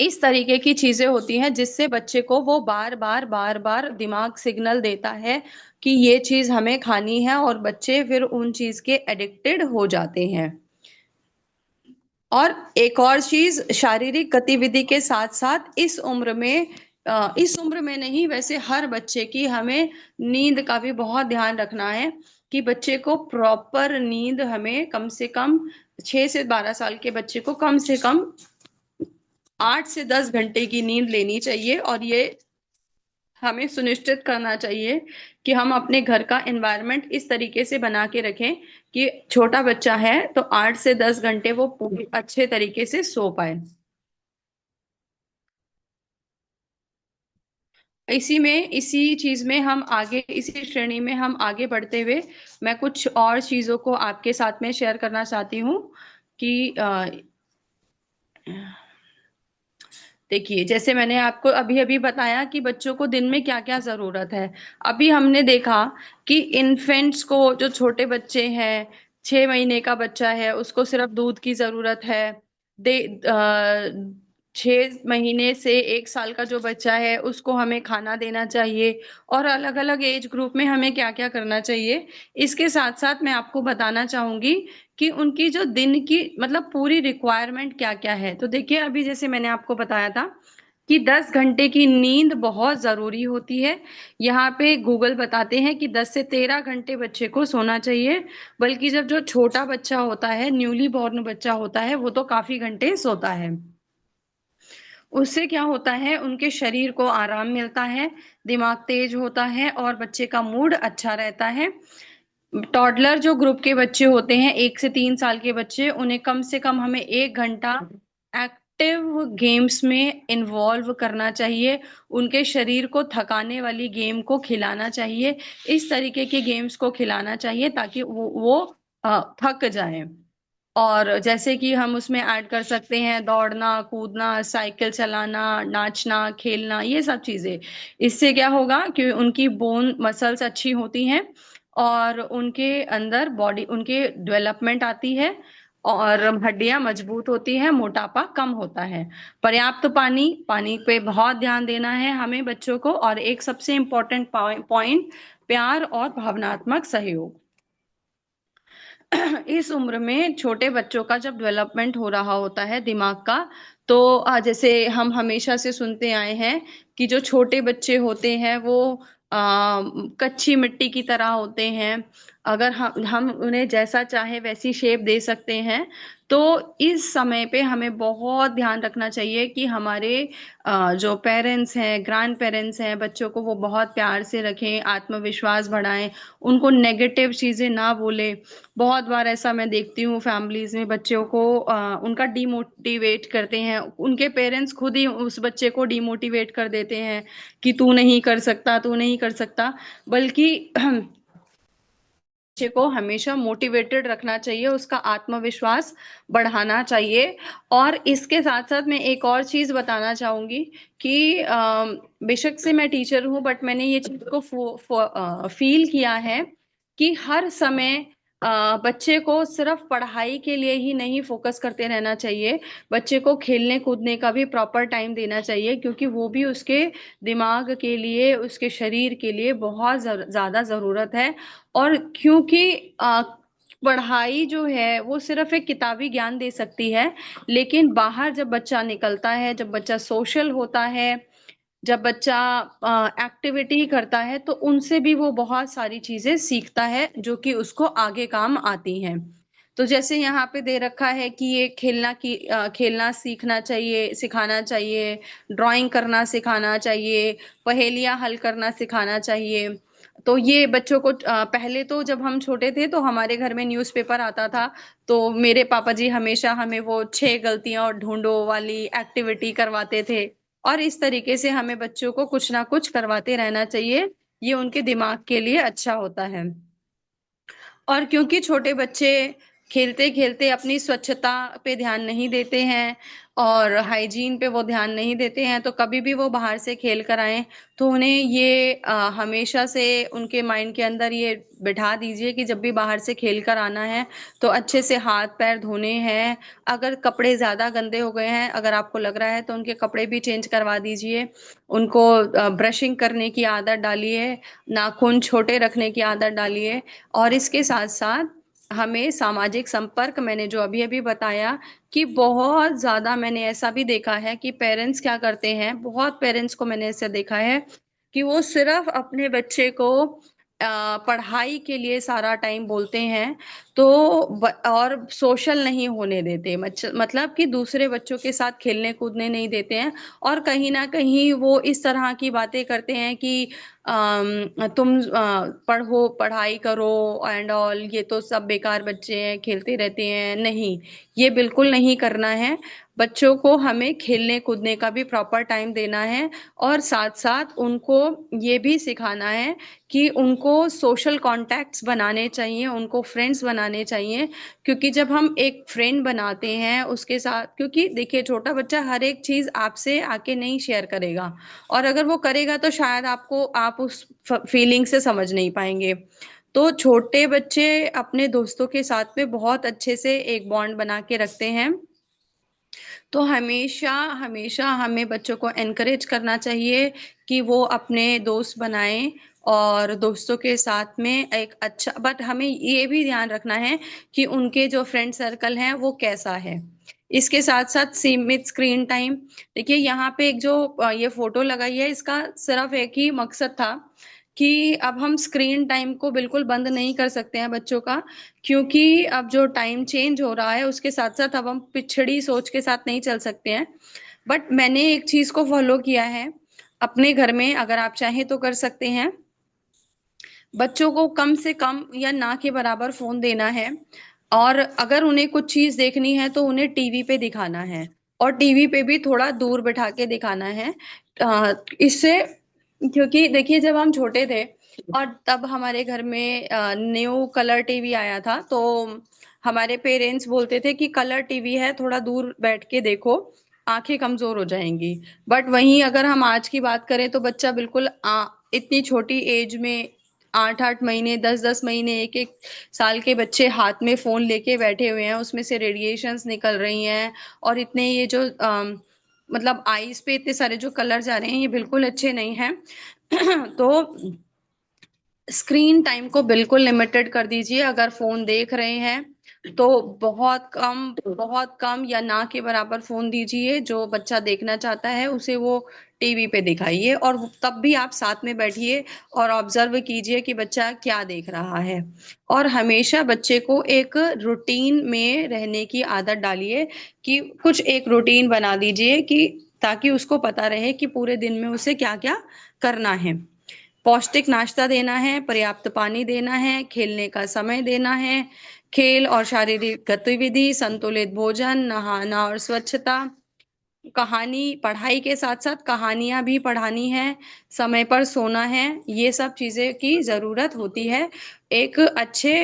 इस तरीके की चीजें होती हैं जिससे बच्चे को वो बार बार दिमाग सिग्नल देता है कि ये चीज हमें खानी है, और बच्चे फिर उन चीज के एडिक्टेड हो जाते हैं। और एक और चीज, शारीरिक गतिविधि के साथ साथ इस उम्र में नहीं, वैसे हर बच्चे की हमें नींद का भी बहुत ध्यान रखना है कि बच्चे को प्रॉपर नींद हमें कम से कम 6 से 12 साल के बच्चे को कम से कम 8 से 10 घंटे की नींद लेनी चाहिए। और ये हमें सुनिश्चित करना चाहिए कि हम अपने घर का एनवायरनमेंट इस तरीके से बना के रखें कि छोटा बच्चा है तो 8 से 10 घंटे वो पूरी अच्छे तरीके से सो पाए। इसी चीज में हम आगे, इसी श्रेणी में हम आगे बढ़ते हुए मैं कुछ और चीजों को आपके साथ में शेयर करना चाहती हूँ कि देखिए, जैसे मैंने आपको अभी अभी बताया कि बच्चों को दिन में क्या क्या जरूरत है। अभी हमने देखा कि इन्फेंट्स को, जो छोटे बच्चे हैं, 6 महीने का बच्चा है उसको सिर्फ दूध की जरूरत है। 6 महीने से 1 साल का जो बच्चा है उसको हमें खाना देना चाहिए। और अलग अलग एज ग्रुप में हमें क्या क्या करना चाहिए, इसके साथ साथ मैं आपको बताना चाहूंगी कि उनकी जो दिन की मतलब पूरी रिक्वायरमेंट क्या क्या है। तो देखिए, अभी जैसे मैंने आपको बताया था कि 10 घंटे की नींद बहुत जरूरी होती है। यहाँ पे गूगल बताते हैं कि 10 से 13 घंटे बच्चे को सोना चाहिए। बल्कि जब जो छोटा बच्चा होता है, न्यूली बॉर्न बच्चा होता है, वो तो काफी घंटे सोता है। उससे क्या होता है, उनके शरीर को आराम मिलता है, दिमाग तेज होता है और बच्चे का मूड अच्छा रहता है। टॉडलर जो ग्रुप के बच्चे होते हैं, 1 से 3 साल के बच्चे, उन्हें कम से कम हमें 1 घंटा एक्टिव गेम्स में इन्वॉल्व करना चाहिए। उनके शरीर को थकाने वाली गेम को खिलाना चाहिए, इस तरीके के गेम्स को खिलाना चाहिए ताकि वो थक जाएं। और जैसे कि हम उसमें ऐड कर सकते हैं दौड़ना, कूदना, साइकिल चलाना, नाचना, खेलना, ये सब चीजें। इससे क्या होगा कि उनकी बोन मसल्स अच्छी होती हैं और उनके अंदर बॉडी, उनके डेवलपमेंट आती है और हड्डियां मजबूत होती हैं, मोटापा कम होता है। पर्याप्त पानी, पानी पे बहुत ध्यान देना है हमें बच्चों को। और एक सबसे इम्पोर्टेंट पॉइंट, प्यार और भावनात्मक सहयोग। इस उम्र में छोटे बच्चों का जब डेवलपमेंट हो रहा होता है दिमाग का, तो जैसे हम हमेशा से सुनते आए हैं कि जो छोटे बच्चे होते हैं वो कच्ची मिट्टी की तरह होते हैं, अगर हम उन्हें जैसा चाहे वैसी शेप दे सकते हैं। तो इस समय पे हमें बहुत ध्यान रखना चाहिए कि हमारे जो पेरेंट्स हैं, ग्रैंड पेरेंट्स हैं, बच्चों को वो बहुत प्यार से रखें, आत्मविश्वास बढ़ाएं, उनको नेगेटिव चीजें ना बोले। बहुत बार ऐसा मैं देखती हूँ फैमिलीज में, बच्चों को उनका डिमोटिवेट करते हैं, उनके पेरेंट्स खुद ही उस बच्चे को डिमोटिवेट कर देते हैं कि तू नहीं कर सकता, तू नहीं कर सकता। बल्कि बच्चे को हमेशा मोटिवेटेड रखना चाहिए, उसका आत्मविश्वास बढ़ाना चाहिए। और इसके साथ साथ मैं एक और चीज बताना चाहूंगी कि बेशक से मैं टीचर हूँ, बट मैंने ये चीज को फील किया है कि हर समय बच्चे को सिर्फ पढ़ाई के लिए ही नहीं फोकस करते रहना चाहिए, बच्चे को खेलने कूदने का भी प्रॉपर टाइम देना चाहिए, क्योंकि वो भी उसके दिमाग के लिए, उसके शरीर के लिए बहुत ज्यादा जरूरत है। और क्योंकि पढ़ाई जो है वो सिर्फ एक किताबी ज्ञान दे सकती है, लेकिन बाहर जब बच्चा निकलता है, जब बच्चा सोशल होता है, जब बच्चा एक्टिविटी करता है, तो उनसे भी वो बहुत सारी चीजें सीखता है जो कि उसको आगे काम आती हैं। तो जैसे यहाँ पे दे रखा है कि ये खेलना सीखना चाहिए, सिखाना चाहिए, ड्राइंग करना सिखाना चाहिए, पहेलियां हल करना सिखाना चाहिए। तो ये बच्चों को पहले तो जब हम छोटे थे तो हमारे घर में न्यूज़पेपर आता था, तो मेरे पापा जी हमेशा हमें वो 6 गलतियां और ढूंढो वाली एक्टिविटी करवाते थे। और इस तरीके से हमें बच्चों को कुछ ना कुछ करवाते रहना चाहिए, ये उनके दिमाग के लिए अच्छा होता है। और क्योंकि छोटे बच्चे खेलते खेलते अपनी स्वच्छता पे ध्यान नहीं देते हैं और हाइजीन पे वो ध्यान नहीं देते हैं, तो कभी भी वो बाहर से खेल कर आए तो उन्हें ये हमेशा से उनके माइंड के अंदर ये बिठा दीजिए कि जब भी बाहर से खेल कर आना है तो अच्छे से हाथ पैर धोने हैं। अगर कपड़े ज्यादा गंदे हो गए हैं, अगर आपको लग रहा है, तो उनके कपड़े भी चेंज करवा दीजिए। उनको ब्रशिंग करने की आदत डालिए, नाखून छोटे रखने की आदत डालिए। और इसके साथ साथ हमें सामाजिक संपर्क, मैंने जो अभी अभी बताया कि बहुत ज्यादा मैंने ऐसा भी देखा है कि पेरेंट्स क्या करते हैं, बहुत पेरेंट्स को मैंने ऐसा देखा है कि वो सिर्फ अपने बच्चे को पढ़ाई के लिए सारा टाइम बोलते हैं, तो और सोशल नहीं होने देते, मतलब कि दूसरे बच्चों के साथ खेलने कूदने नहीं देते हैं। और कहीं ना कहीं वो इस तरह की बातें करते हैं कि तुम पढ़ो, पढ़ाई करो एंड ऑल, ये तो सब बेकार बच्चे हैं, खेलते रहते हैं। नहीं, ये बिल्कुल नहीं करना है। बच्चों को हमें खेलने कूदने का भी प्रॉपर टाइम देना है और साथ साथ उनको ये भी सिखाना है कि उनको सोशल कॉन्टैक्ट्स बनाने चाहिए, उनको फ्रेंड्स बनाने चाहिए। क्योंकि जब हम एक फ्रेंड बनाते हैं उसके साथ, क्योंकि देखिए छोटा बच्चा हर एक चीज आपसे आके नहीं शेयर करेगा, और अगर वो करेगा तो शायद आप उस फीलिंग से समझ नहीं पाएंगे। तो छोटे बच्चे अपने दोस्तों के साथ में बहुत अच्छे से एक बॉन्ड बना के रखते हैं। तो हमेशा हमेशा हमें बच्चों को एनकरेज करना चाहिए कि वो अपने दोस्त बनाएं और दोस्तों के साथ में एक अच्छा, बट हमें ये भी ध्यान रखना है कि उनके जो फ्रेंड सर्कल हैं वो कैसा है। इसके साथ साथ सीमित स्क्रीन टाइम। देखिए यहाँ पे एक जो ये फोटो लगाई है, इसका सिर्फ एक ही मकसद था कि अब हम स्क्रीन टाइम को बिल्कुल बंद नहीं कर सकते हैं बच्चों का, क्योंकि अब जो टाइम चेंज हो रहा है उसके साथ साथ अब हम पिछड़ी सोच के साथ नहीं चल सकते हैं। बट मैंने एक चीज को फॉलो किया है अपने घर में, अगर आप चाहें तो कर सकते हैं। बच्चों को कम से कम या ना के बराबर फोन देना है, और अगर उन्हें कुछ चीज देखनी है तो उन्हें टीवी पे दिखाना है, और टीवी पे भी थोड़ा दूर बिठा के दिखाना है। इससे, क्योंकि देखिए जब हम छोटे थे और तब हमारे घर में न्यू कलर टीवी आया था, तो हमारे पेरेंट्स बोलते थे कि कलर टीवी है, थोड़ा दूर बैठ के देखो, आंखें कमजोर हो जाएंगी। बट वहीं अगर हम आज की बात करें तो बच्चा बिल्कुल इतनी छोटी एज में, 8-8 महीने, 10-10 महीने, 1-1 साल के बच्चे हाथ में फोन लेके बैठे हुए हैं, उसमें से रेडिएशंस निकल रही हैं, और इतने ये जो मतलब आईज पे इतने सारे जो कलर जा रहे हैं, ये बिल्कुल अच्छे नहीं हैं। तो स्क्रीन टाइम को बिल्कुल लिमिटेड कर दीजिए। अगर फोन देख रहे हैं तो बहुत कम या ना के बराबर फोन दीजिए। जो बच्चा देखना चाहता है उसे वो टीवी पे दिखाइए, और तब भी आप साथ में बैठिए और ऑब्जर्व कीजिए कि बच्चा क्या देख रहा है। और हमेशा बच्चे को एक रूटीन में रहने की आदत डालिए, कि कुछ एक रूटीन बना दीजिए, कि ताकि उसको पता रहे कि पूरे दिन में उसे क्या क्या करना है। पौष्टिक नाश्ता देना है, पर्याप्त पानी देना है, खेलने का समय देना है, खेल और शारीरिक गतिविधि, संतुलित भोजन, नहाना और स्वच्छता, कहानी, पढ़ाई के साथ साथ कहानियां भी पढ़ानी है, समय पर सोना है। ये सब चीजें की जरूरत होती है एक अच्छे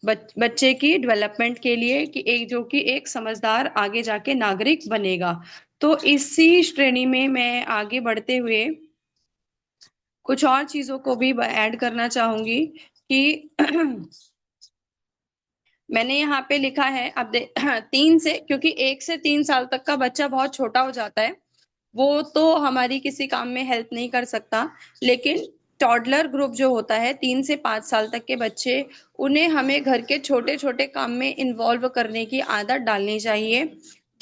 बच्चे की डेवलपमेंट के लिए, कि एक जो कि एक समझदार आगे जाके नागरिक बनेगा। तो इसी श्रेणी में मैं आगे बढ़ते हुए कुछ और चीजों को भी ऐड करना चाहूंगी, कि मैंने यहाँ पे लिखा है, अब 3 से, क्योंकि 1 से 3 साल तक का बच्चा बहुत छोटा हो जाता है, वो तो हमारी किसी काम में हेल्प नहीं कर सकता। लेकिन टॉडलर ग्रुप जो होता है, 3 से 5 साल तक के बच्चे, उन्हें हमें घर के छोटे छोटे काम में इन्वॉल्व करने की आदत डालनी चाहिए।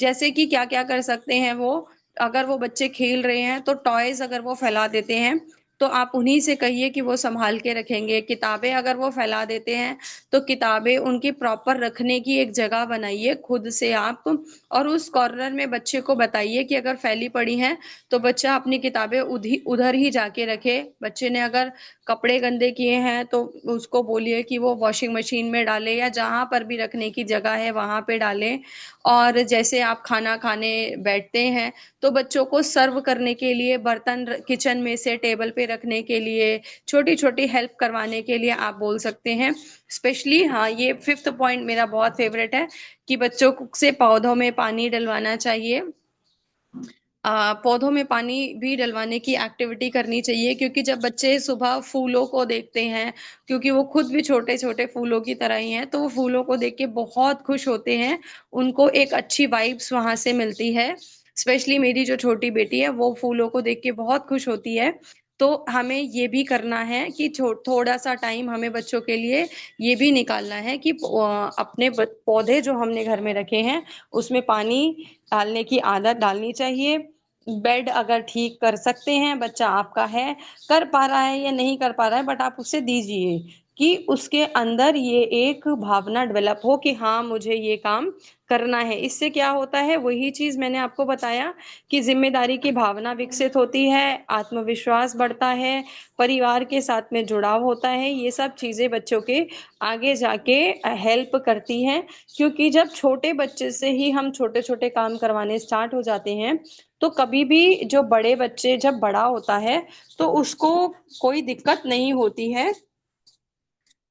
जैसे कि क्या क्या कर सकते हैं वो, अगर वो बच्चे खेल रहे हैं तो टॉयज अगर वो फैला देते हैं तो आप उन्हीं से कहिए कि वो संभाल के रखेंगे। किताबें अगर वो फैला देते हैं तो किताबें उनकी प्रॉपर रखने की एक जगह बनाइए खुद से आप, और उस कॉर्नर में बच्चे को बताइए कि अगर फैली पड़ी हैं तो बच्चा अपनी किताबें उधर ही जाके रखे। बच्चे ने अगर कपड़े गंदे किए हैं तो उसको बोलिए कि वो वॉशिंग मशीन में डाले, या जहां पर भी रखने की जगह है वहां पे डालें। और जैसे आप खाना खाने बैठते हैं तो बच्चों को सर्व करने के लिए बर्तन किचन में से टेबल पे रखने के लिए, छोटी छोटी हेल्प करवाने के लिए आप बोल सकते हैं। स्पेशली, हाँ, ये 5th पॉइंट मेरा बहुत फेवरेट है, कि बच्चों से पौधों में पानी डलवाना चाहिए। पौधों में पानी भी डलवाने की एक्टिविटी करनी चाहिए, क्योंकि जब बच्चे सुबह फूलों को देखते हैं, क्योंकि वो खुद भी छोटे छोटे फूलों की तरह ही हैं, तो वो फूलों को देख के बहुत खुश होते हैं। उनको एक अच्छी वाइब्स वहां से मिलती है। स्पेशली मेरी जो छोटी बेटी है वो फूलों को देख के बहुत खुश होती है। तो हमें ये भी करना है कि थोड़ा सा टाइम हमें बच्चों के लिए ये भी निकालना है, कि अपने पौधे जो हमने घर में रखे हैं उसमें पानी डालने की आदत डालनी चाहिए। बेड अगर ठीक कर सकते हैं, बच्चा आपका है, कर पा रहा है या नहीं कर पा रहा है, बट आप उसे दीजिए, कि उसके अंदर ये एक भावना डेवलप हो कि हाँ मुझे ये काम करना है। इससे क्या होता है, वही चीज मैंने आपको बताया, कि जिम्मेदारी की भावना विकसित होती है, आत्मविश्वास बढ़ता है, परिवार के साथ में जुड़ाव होता है। ये सब चीजें बच्चों के आगे जाके हेल्प करती हैं। क्योंकि जब छोटे बच्चे से ही हम छोटे छोटे काम करवाने स्टार्ट हो जाते हैं, तो कभी भी जो बड़े बच्चे जब बड़ा होता है तो उसको कोई दिक्कत नहीं होती है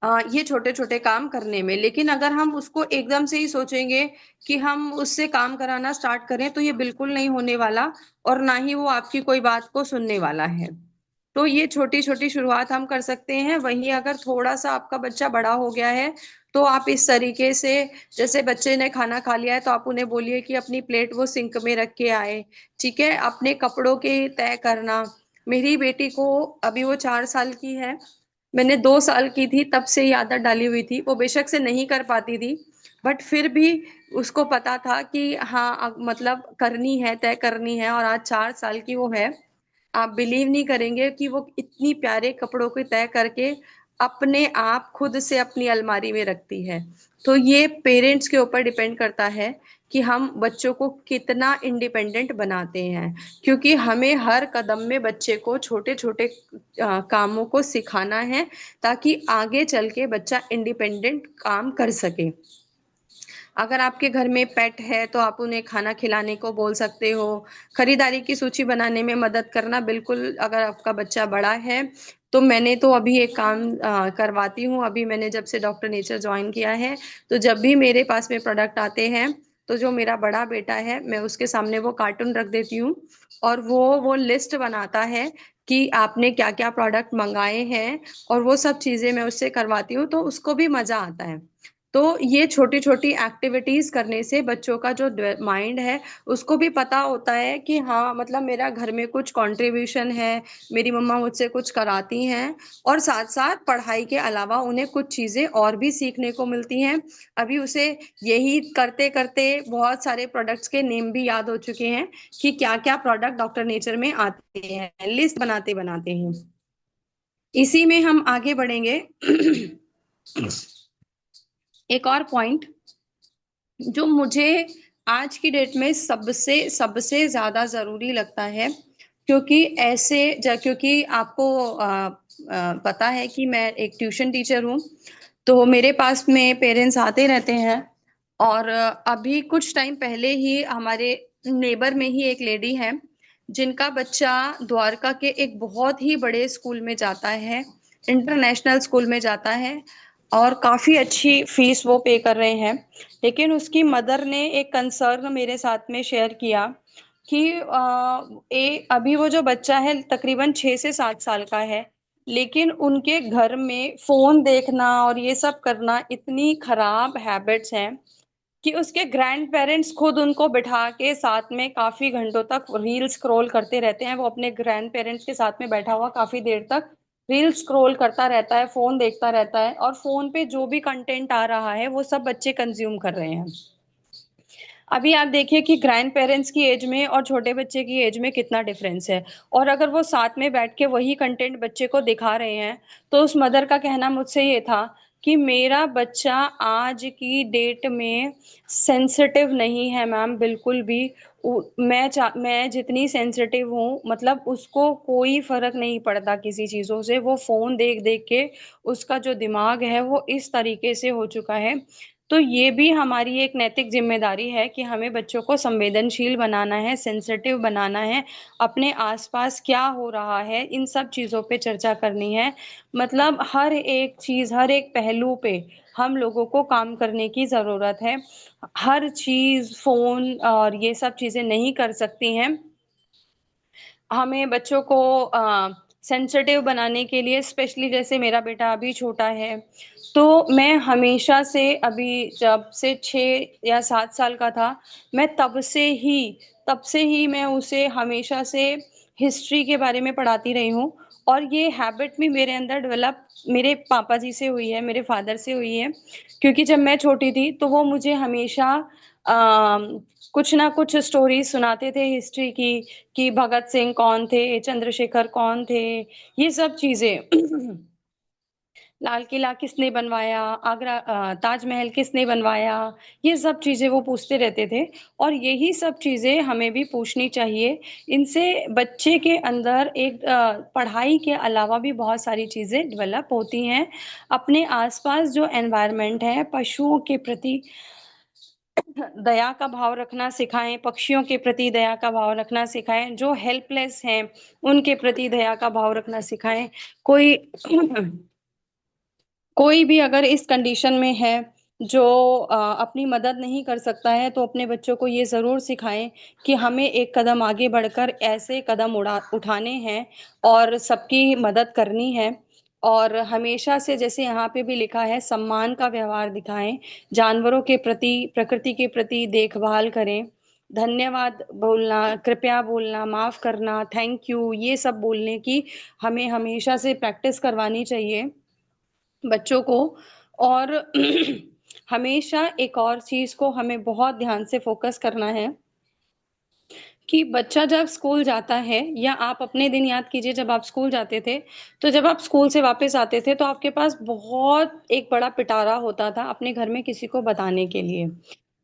ये छोटे छोटे काम करने में। लेकिन अगर हम उसको एकदम से ही सोचेंगे कि हम उससे काम कराना स्टार्ट करें, तो ये बिल्कुल नहीं होने वाला, और ना ही वो आपकी कोई बात को सुनने वाला है। तो ये छोटी छोटी शुरुआत हम कर सकते हैं। वहीं अगर थोड़ा सा आपका बच्चा बड़ा हो गया है तो आप इस तरीके से, जैसे बच्चे ने खाना खा लिया है तो आप उन्हें बोलिए कि अपनी प्लेट वो सिंक में रख के आए। ठीक है, अपने कपड़ों के तय करना। मेरी बेटी को, अभी वो 4 साल की है, मैंने 2 साल की थी तब से ही आदत डाली हुई थी। वो बेशक से नहीं कर पाती थी, बट फिर भी उसको पता था कि हाँ मतलब करनी है, तय करनी है, और आज 4 साल की वो है। आप बिलीव नहीं करेंगे कि वो इतनी प्यारे कपड़ों को तय करके अपने आप खुद से अपनी अलमारी में रखती है। तो ये पेरेंट्स के ऊपर डिपेंड करता है कि हम बच्चों को कितना इंडिपेंडेंट बनाते हैं, क्योंकि हमें हर कदम में बच्चे को छोटे छोटे कामों को सिखाना है, ताकि आगे चल के बच्चा इंडिपेंडेंट काम कर सके। अगर आपके घर में पेट है तो आप उन्हें खाना खिलाने को बोल सकते हो। खरीदारी की सूची बनाने में मदद करना, बिल्कुल। अगर आपका बच्चा बड़ा है तो मैंने तो अभी एक काम करवाती हूँ। अभी मैंने जब से डॉक्टर नेचर ज्वाइन किया है, तो जब भी मेरे पास में प्रोडक्ट आते हैं, तो जो मेरा बड़ा बेटा है, मैं उसके सामने वो कार्टून रख देती हूँ, और वो लिस्ट बनाता है कि आपने क्या क्या प्रोडक्ट मंगाए हैं, और वो सब चीजें मैं उससे करवाती हूँ, तो उसको भी मजा आता है। तो ये छोटी छोटी एक्टिविटीज करने से बच्चों का जो माइंड है, उसको भी पता होता है कि हाँ, मतलब मेरा घर में कुछ कंट्रीब्यूशन है, मेरी मम्मा मुझसे कुछ कराती हैं, और साथ साथ पढ़ाई के अलावा उन्हें कुछ चीजें और भी सीखने को मिलती हैं। अभी उसे यही करते करते बहुत सारे प्रोडक्ट्स के नेम भी याद हो चुके हैं कि क्या क्या प्रोडक्ट डॉक्टर नेचर में आते हैं, लिस्ट बनाते बनाते हैं। इसी में हम आगे बढ़ेंगे। एक और पॉइंट जो मुझे आज की डेट में सबसे सबसे ज्यादा जरूरी लगता है, क्योंकि क्योंकि आपको पता है कि मैं एक ट्यूशन टीचर हूँ, तो मेरे पास में पेरेंट्स आते रहते हैं। और अभी कुछ टाइम पहले ही हमारे नेबर में ही एक लेडी है, जिनका बच्चा द्वारका के एक बहुत ही बड़े स्कूल में जाता है, इंटरनेशनल स्कूल में जाता है, और काफी अच्छी फीस वो पे कर रहे हैं। लेकिन उसकी मदर ने एक कंसर्न मेरे साथ में शेयर किया कि अभी वो जो बच्चा है तकरीबन 6 से 7 साल का है, लेकिन उनके घर में फोन देखना और ये सब करना इतनी खराब हैबिट्स हैं कि उसके ग्रैंड पेरेंट्स खुद उनको बिठा के साथ में काफी घंटों तक रील स्क्रॉल करते रहते हैं। वो अपने ग्रैंड पेरेंट्स के साथ में बैठा हुआ काफी देर तक रील स्क्रॉल करता रहता है, फोन देखता रहता है, और फोन पे जो भी कंटेंट आ रहा है वो सब बच्चे कंज्यूम कर रहे हैं। अभी आप देखिए कि ग्रैंड पेरेंट्स की एज में और छोटे बच्चे की एज में कितना डिफरेंस है। और अगर वो साथ में बैठ के वही कंटेंट बच्चे को दिखा रहे हैं, तो उस मदर का कहना मुझसे ये था कि मेरा बच्चा आज की डेट में सेंसिटिव नहीं है मैम, बिल्कुल भी। मैं जितनी सेंसिटिव हूँ, मतलब उसको कोई फर्क नहीं पड़ता किसी चीजों से। वो फोन देख देख के उसका जो दिमाग है वो इस तरीके से हो चुका है। तो ये भी हमारी एक नैतिक जिम्मेदारी है कि हमें बच्चों को संवेदनशील बनाना है, सेंसिटिव बनाना है, अपने आसपास क्या हो रहा है इन सब चीज़ों पे चर्चा करनी है। मतलब हर एक चीज़, हर एक पहलू पे हम लोगों को काम करने की ज़रूरत है। हर चीज़ फोन और ये सब चीज़ें नहीं कर सकती हैं। हमें बच्चों को सेंसिटिव बनाने के लिए, स्पेशली जैसे मेरा बेटा अभी छोटा है, तो मैं हमेशा से, अभी जब से 6 या 7 साल का था, मैं तब से ही मैं उसे हमेशा से हिस्ट्री के बारे में पढ़ाती रही हूँ। और ये हैबिट भी मेरे अंदर डेवलप मेरे पापा जी से हुई है, मेरे फादर से हुई है। क्योंकि जब मैं छोटी थी तो वो मुझे हमेशा कुछ ना कुछ स्टोरीज सुनाते थे हिस्ट्री की, कि भगत सिंह कौन थे, चंद्रशेखर कौन थे, ये सब चीजें। लाल किला किसने बनवाया, आगरा ताजमहल किसने बनवाया, ये सब चीजें वो पूछते रहते थे। और यही सब चीजें हमें भी पूछनी चाहिए। इनसे बच्चे के अंदर एक पढ़ाई के अलावा भी बहुत सारी चीजें डेवलप होती हैं। अपने आसपास जो एनवायरनमेंट है, पशुओं के प्रति दया का भाव रखना सिखाएं, पक्षियों के प्रति दया का भाव रखना सिखाएं, जो हेल्पलेस हैं उनके प्रति दया का भाव रखना सिखाएं। कोई कोई भी अगर इस कंडीशन में है जो अपनी मदद नहीं कर सकता है, तो अपने बच्चों को ये ज़रूर सिखाएं कि हमें एक कदम आगे बढ़कर ऐसे कदम उठाने हैं और सबकी मदद करनी है। और हमेशा से, जैसे यहाँ पे भी लिखा है, सम्मान का व्यवहार दिखाएं, जानवरों के प्रति, प्रकृति के प्रति देखभाल करें, धन्यवाद बोलना, कृपया बोलना, माफ करना, थैंक यू, ये सब बोलने की हमें हमेशा से प्रैक्टिस करवानी चाहिए बच्चों को। और हमेशा एक और चीज को हमें बहुत ध्यान से फोकस करना है कि बच्चा जब स्कूल जाता है, या आप अपने दिन याद कीजिए जब आप स्कूल जाते थे, तो जब आप स्कूल से वापस आते थे तो आपके पास बहुत एक बड़ा पिटारा होता था अपने घर में किसी को बताने के लिए।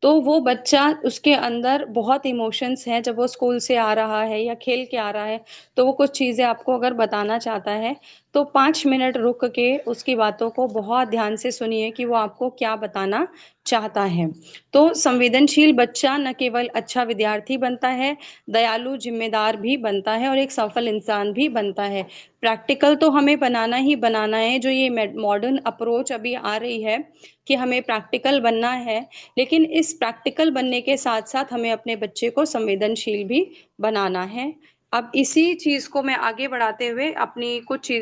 तो वो बच्चा, उसके अंदर बहुत इमोशंस हैं, जब वो स्कूल से आ रहा है या खेल के आ रहा है, तो वो कुछ चीजें आपको अगर बताना चाहता है, तो 5 मिनट रुक के उसकी बातों को बहुत ध्यान से सुनिए कि वो आपको क्या बताना चाहता है। तो संवेदनशील बच्चा न केवल अच्छा विद्यार्थी बनता है, दयालु, जिम्मेदार भी बनता है और एक सफल इंसान भी बनता है। प्रैक्टिकल तो हमें बनाना ही बनाना है, जो ये मॉडर्न अप्रोच अभी आ रही है कि हमें प्रैक्टिकल बनना है, लेकिन इस प्रैक्टिकल बनने के साथ साथ हमें अपने बच्चे को संवेदनशील भी बनाना है। अब इसी चीज को मैं आगे बढ़ाते हुए अपनी कुछ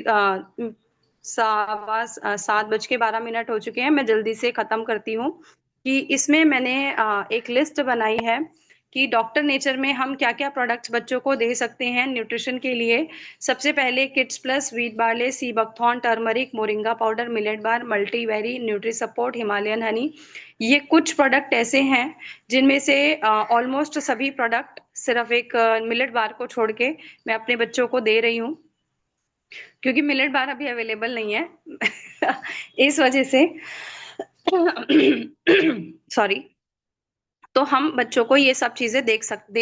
7:12 हो चुके हैं, मैं जल्दी से खत्म करती हूँ कि इसमें मैंने एक लिस्ट बनाई है कि डॉक्टर नेचर में हम क्या क्या प्रोडक्ट्स बच्चों को दे सकते हैं न्यूट्रिशन के लिए। सबसे पहले kids plus, wheat barley, sea buckthorn, turmeric, moringa powder, millet bar, multiberry, nutri support, Himalayan honey. ये कुछ प्रोडक्ट ऐसे हैं जिनमें से ऑलमोस्ट सभी प्रोडक्ट, सिर्फ एक मिलेट बार को छोड़ के, मैं अपने बच्चों को दे रही हूँ, क्योंकि मिलेट बार अभी अवेलेबल नहीं है इस वजह से सॉरी। तो हम बच्चों को ये सब चीजें दे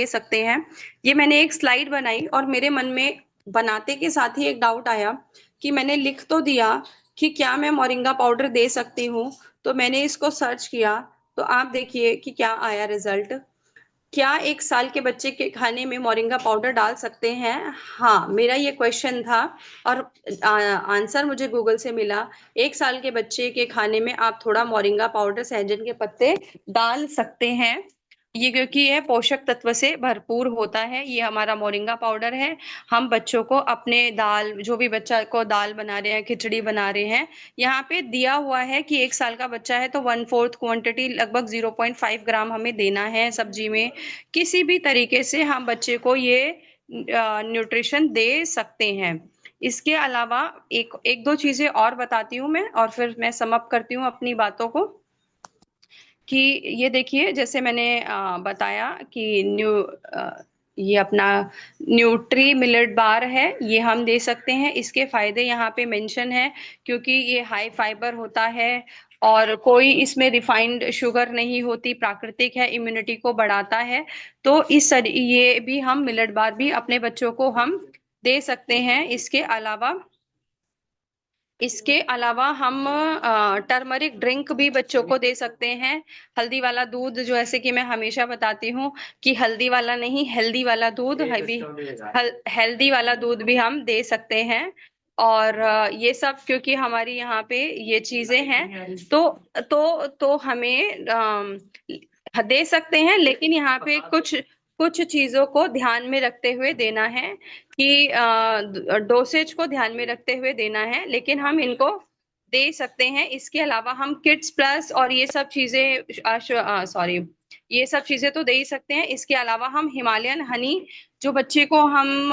सकते हैं। ये मैंने एक स्लाइड बनाई और मेरे मन में बनाते के साथ ही एक डाउट आया कि मैंने लिख तो दिया कि क्या मैं मोरिंगा पाउडर दे सकती हूँ, तो मैंने इसको सर्च किया, तो आप देखिए कि क्या आया रिजल्ट। क्या 1 साल के बच्चे के खाने में मोरिंगा पाउडर डाल सकते हैं? हाँ, मेरा ये क्वेश्चन था और आंसर मुझे गूगल से मिला। 1 साल के बच्चे के खाने में आप थोड़ा मोरिंगा पाउडर, सहजन के पत्ते डाल सकते हैं। ये क्योंकि यह पोषक तत्व से भरपूर होता है। ये हमारा मोरिंगा पाउडर है। हम बच्चों को अपने दाल, जो भी बच्चा को दाल बना रहे हैं, खिचड़ी बना रहे हैं, यहाँ पे दिया हुआ है कि 1 साल का बच्चा है तो 1/4 क्वांटिटी, लगभग 0.5 ग्राम हमें देना है सब्जी में। किसी भी तरीके से हम बच्चे को ये न्यूट्रिशन दे सकते हैं। इसके अलावा एक एक दो चीजें और बताती हूँ मैं, और फिर मैं समअप करती हूँ अपनी बातों को कि ये देखिए, जैसे मैंने बताया कि ये अपना न्यूट्री मिलेट बार है, ये हम दे सकते हैं। इसके फायदे यहाँ पे मेंशन है, क्योंकि ये हाई फाइबर होता है और कोई इसमें रिफाइंड शुगर नहीं होती, प्राकृतिक है, इम्यूनिटी को बढ़ाता है। तो ये भी हम मिलेट बार भी अपने बच्चों को हम दे सकते हैं। इसके अलावा हम टर्मरिक ड्रिंक भी बच्चों को दे सकते हैं। हल्दी वाला दूध, जो ऐसे कि मैं हमेशा बताती हूँ कि हल्दी वाला नहीं, हेल्दी वाला दूध भी, हेल्दी वाला दूध भी हम दे सकते हैं। और ये सब क्योंकि हमारी यहाँ पे ये चीजें हैं, तो हमें दे सकते हैं, लेकिन यहाँ पे कुछ कुछ चीजों को ध्यान में रखते हुए देना है कि डोसेज को ध्यान में रखते हुए देना है, लेकिन हम इनको दे सकते हैं। इसके अलावा हम किड्स प्लस और ये सब चीजें, सॉरी, ये सब चीजें तो दे ही सकते हैं। इसके अलावा हम हिमालयन हनी, जो बच्चे को हम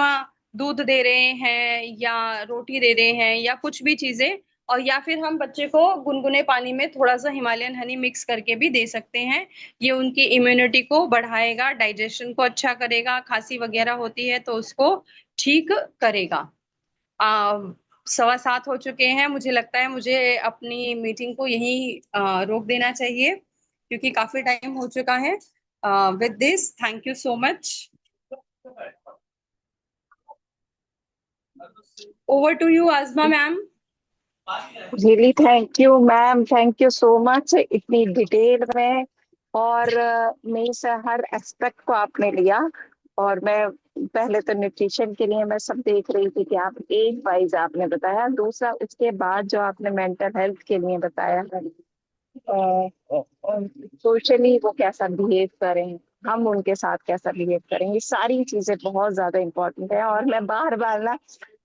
दूध दे रहे हैं या रोटी दे रहे हैं या कुछ भी चीजें, और या फिर हम बच्चे को गुनगुने पानी में थोड़ा सा हिमालयन हनी मिक्स करके भी दे सकते हैं। ये उनकी इम्यूनिटी को बढ़ाएगा, डाइजेशन को अच्छा करेगा, खांसी वगैरह होती है तो उसको ठीक करेगा। 7:15 हो चुके हैं, मुझे लगता है मुझे अपनी मीटिंग को यहीं रोक देना चाहिए, क्योंकि काफी टाइम हो चुका है। With this, thank you so much. Over to you Azma ma'am. Really thank you ma'am, thank you so much, इतनी डिटेल में। और मेरे से हर एस्पेक्ट को आपने लिया। और मैं पहले तो न्यूट्रिशन के लिए मैं सब देख रही थी कि आप एक वाइज आपने बताया, दूसरा उसके बाद जो आपने मेंटल हेल्थ के लिए बताया है, सोशली वो कैसा बिहेव करें, हम उनके साथ कैसा बिहेव करें, ये सारी चीजें बहुत ज्यादा इम्पोर्टेंट है। और मैं बार बार ना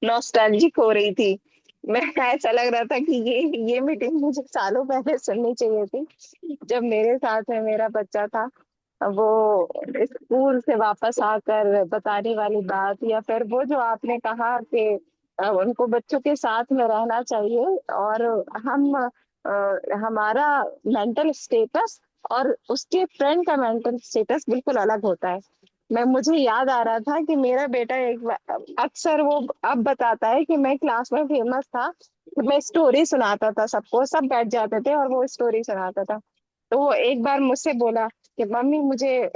नॉस्टैल्जिक हो रही थी। मैं ऐसा लग रहा था कि ये मीटिंग मुझे सालों पहले सुननी चाहिए थी, जब मेरे साथ में मेरा बच्चा था। वो स्कूल से वापस आकर बताने वाली बात, या फिर वो जो आपने कहा कि उनको बच्चों के साथ में रहना चाहिए, और हम हमारा मेंटल स्टेटस और उसके फ्रेंड का मेंटल स्टेटस बिल्कुल अलग होता है। मुझे याद आ रहा था कि मेरा बेटा अक्सर वो अब बताता है कि मैं क्लास में फेमस था, मैं स्टोरी सुनाता था, सबको सब बैठ जाते थे और वो स्टोरी सुनाता था। तो वो एक बार मुझसे बोला कि मम्मी,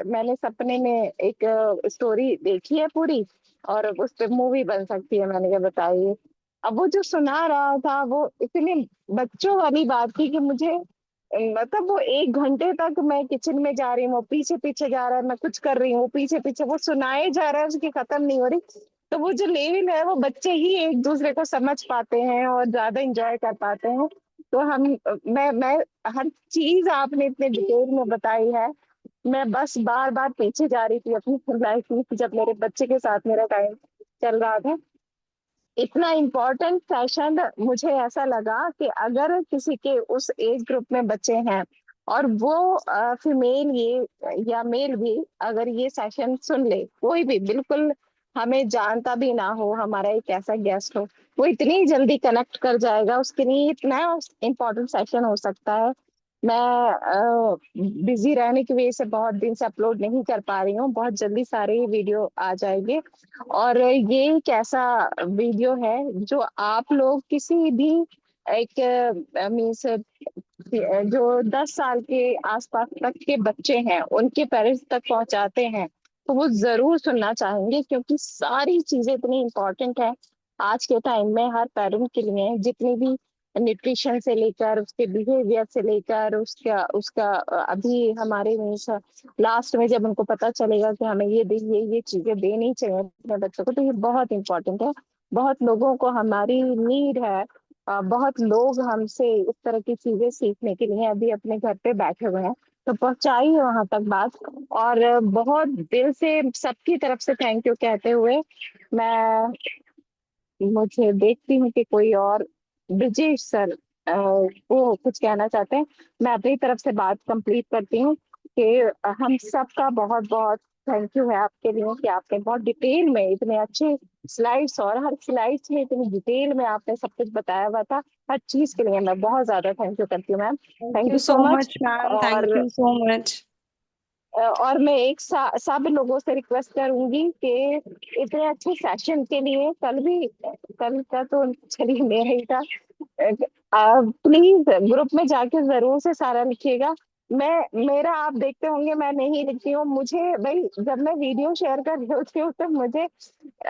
मैंने सपने में एक स्टोरी देखी है पूरी, और उस पे मूवी बन सकती है। मैंने कहा बताइए। अब वो जो सुना रहा था वो इतनी बच्चों वाली बात थी कि मुझे मतलब वो 1 घंटे तक मैं किचन में जा रही हूँ, वो पीछे पीछे जा रहा है, मैं कुछ कर रही हूँ, वो पीछे पीछे, वो सुनाए जा रहा है, उसकी खत्म नहीं हो रही। तो वो जो लेवल है वो बच्चे ही एक दूसरे को समझ पाते हैं और ज्यादा इंजॉय कर पाते हैं। तो हम मैं हर चीज आपने इतने डिटेल में बताई है। मैं बस बार बार पीछे जा रही थी अपनी लाइफ में, जब मेरे बच्चे के साथ मेरा टाइम चल रहा था। इतना इम्पोर्टेंट सेशन मुझे ऐसा लगा कि अगर किसी के उस एज ग्रुप में बच्चे हैं और वो फीमेल ये या मेल भी अगर ये सेशन सुन ले, कोई भी बिल्कुल हमें जानता भी ना हो, हमारा एक ऐसा गेस्ट हो, वो इतनी जल्दी कनेक्ट कर जाएगा, उसके लिए इतना इम्पोर्टेंट सेशन हो सकता है। मैं बिजी रहने की वजह से बहुत दिन से अपलोड नहीं कर पा रही हूँ, बहुत जल्दी सारे वीडियो आ जाएंगे। और ये एक ऐसा वीडियो है जो आप लोग किसी भी एक मीन्स जो 10 साल के आसपास तक के बच्चे हैं उनके पेरेंट्स तक पहुंचाते हैं, तो वो जरूर सुनना चाहेंगे, क्योंकि सारी चीजें इतनी इम्पोर्टेंट है आज के टाइम में हर पेरेंट के लिए। जितनी भी न्यूट्रिशन से लेकर उसके बिहेवियर से लेकर उसका उसका अभी हमारे मीन्स लास्ट में जब उनको पता चलेगा कि हमें ये चीजें देनी चाहिए अपने बच्चों को, तो ये बहुत इंपॉर्टेंट है। बहुत लोगों को हमारी नीड है। बहुत लोग हमसे इस तरह की चीजें सीखने के लिए अभी अपने घर पे बैठे हुए हैं, तो पहुंचाइए वहां तक बात। और बहुत दिल से सबकी तरफ से थैंक यू कहते हुए मैं मुझे देखती हूँ कि कोई और ब्रिजेश सर वो कुछ कहना चाहते हैं। मैं अपनी तरफ से बात कंप्लीट करती हूँ कि हम सबका बहुत बहुत थैंक यू है आपके लिए कि आपने बहुत डिटेल में इतने अच्छे स्लाइड्स, और हर स्लाइड्स में इतनी डिटेल में आपने सब कुछ बताया हुआ था। हर चीज के लिए मैं बहुत ज्यादा थैंक यू करती हूँ ma'am. Thank thank you you so so much. Much ma'am, thank और यू सो मच। और मैं एक सब लोगों से रिक्वेस्ट करूंगी कि इतने अच्छे सेशन के लिए कल का तो चलिए मेरा ही था, प्लीज ग्रुप में जाके जरूर से सारा लिखिएगा। मैं मेरा आप देखते होंगे मैं नहीं लिखती हूँ, मुझे भाई जब मैं वीडियो शेयर कर रही होती हूँ तो मुझे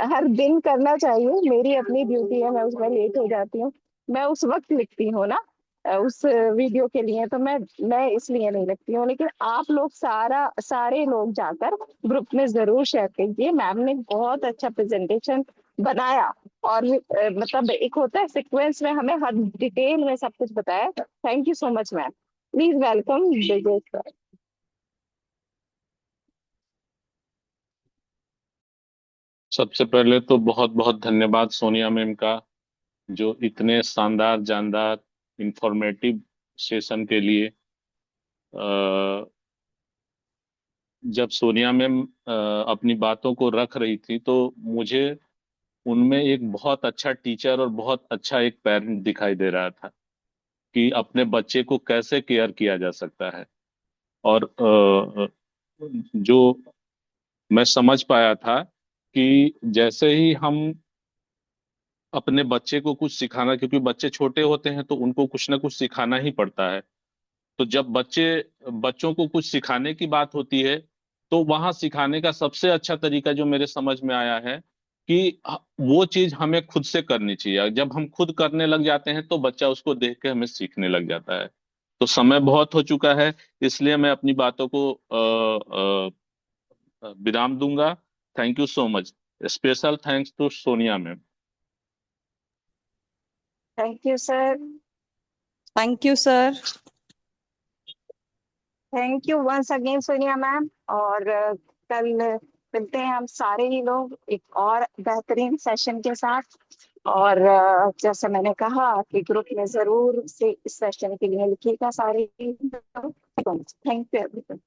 हर दिन करना चाहिए, मेरी अपनी ड्यूटी है, मैं उसमें लेट हो जाती हूँ। मैं उस वक्त लिखती हूँ ना उस वीडियो के लिए, तो मैं इसलिए नहीं लिखती हूँ। लेकिन आप लोग सारे लोग जाकर ग्रुप में जरूर शेयर कीजिए, मैम ने बहुत अच्छा प्रेजेंटेशन बनाया। और मतलब एक होता है सीक्वेंस में हमें हर डिटेल में सब कुछ बताया। Thank you so much ma'am. Please welcome Vijay sir. सबसे पहले तो बहुत बहुत धन्यवाद सोनिया मैम का, जो इतने शानदार जानदार इंफॉर्मेटिव सेशन के लिए। जब सोनिया मैम अपनी बातों को रख रही थी तो मुझे उनमें एक बहुत अच्छा टीचर और बहुत अच्छा एक पेरेंट दिखाई दे रहा था कि अपने बच्चे को कैसे केयर किया जा सकता है। और जो मैं समझ पाया था कि जैसे ही हम अपने बच्चे को कुछ सिखाना, क्योंकि बच्चे छोटे होते हैं तो उनको कुछ ना कुछ सिखाना ही पड़ता है। तो जब बच्चों को कुछ सिखाने की बात होती है तो वहां सिखाने का सबसे अच्छा तरीका जो मेरे समझ में आया है कि वो चीज हमें खुद से करनी चाहिए। जब हम खुद करने लग जाते हैं तो बच्चा उसको देख के हमें सीखने लग जाता है। तो समय बहुत हो चुका है, इसलिए मैं अपनी बातों को विराम दूंगा। Thank you so much. Special thanks to Sonia ma'am. Thank you sir. Thank you sir. Thank you once again Sonia ma'am. और कल मिलते हैं हम सारे ही लोग एक और बेहतरीन सेशन के साथ। और जैसे मैंने कहा कि ग्रुप में जरूर से इस सेशन के लिए लिखिएगा सारे। Thank you everyone.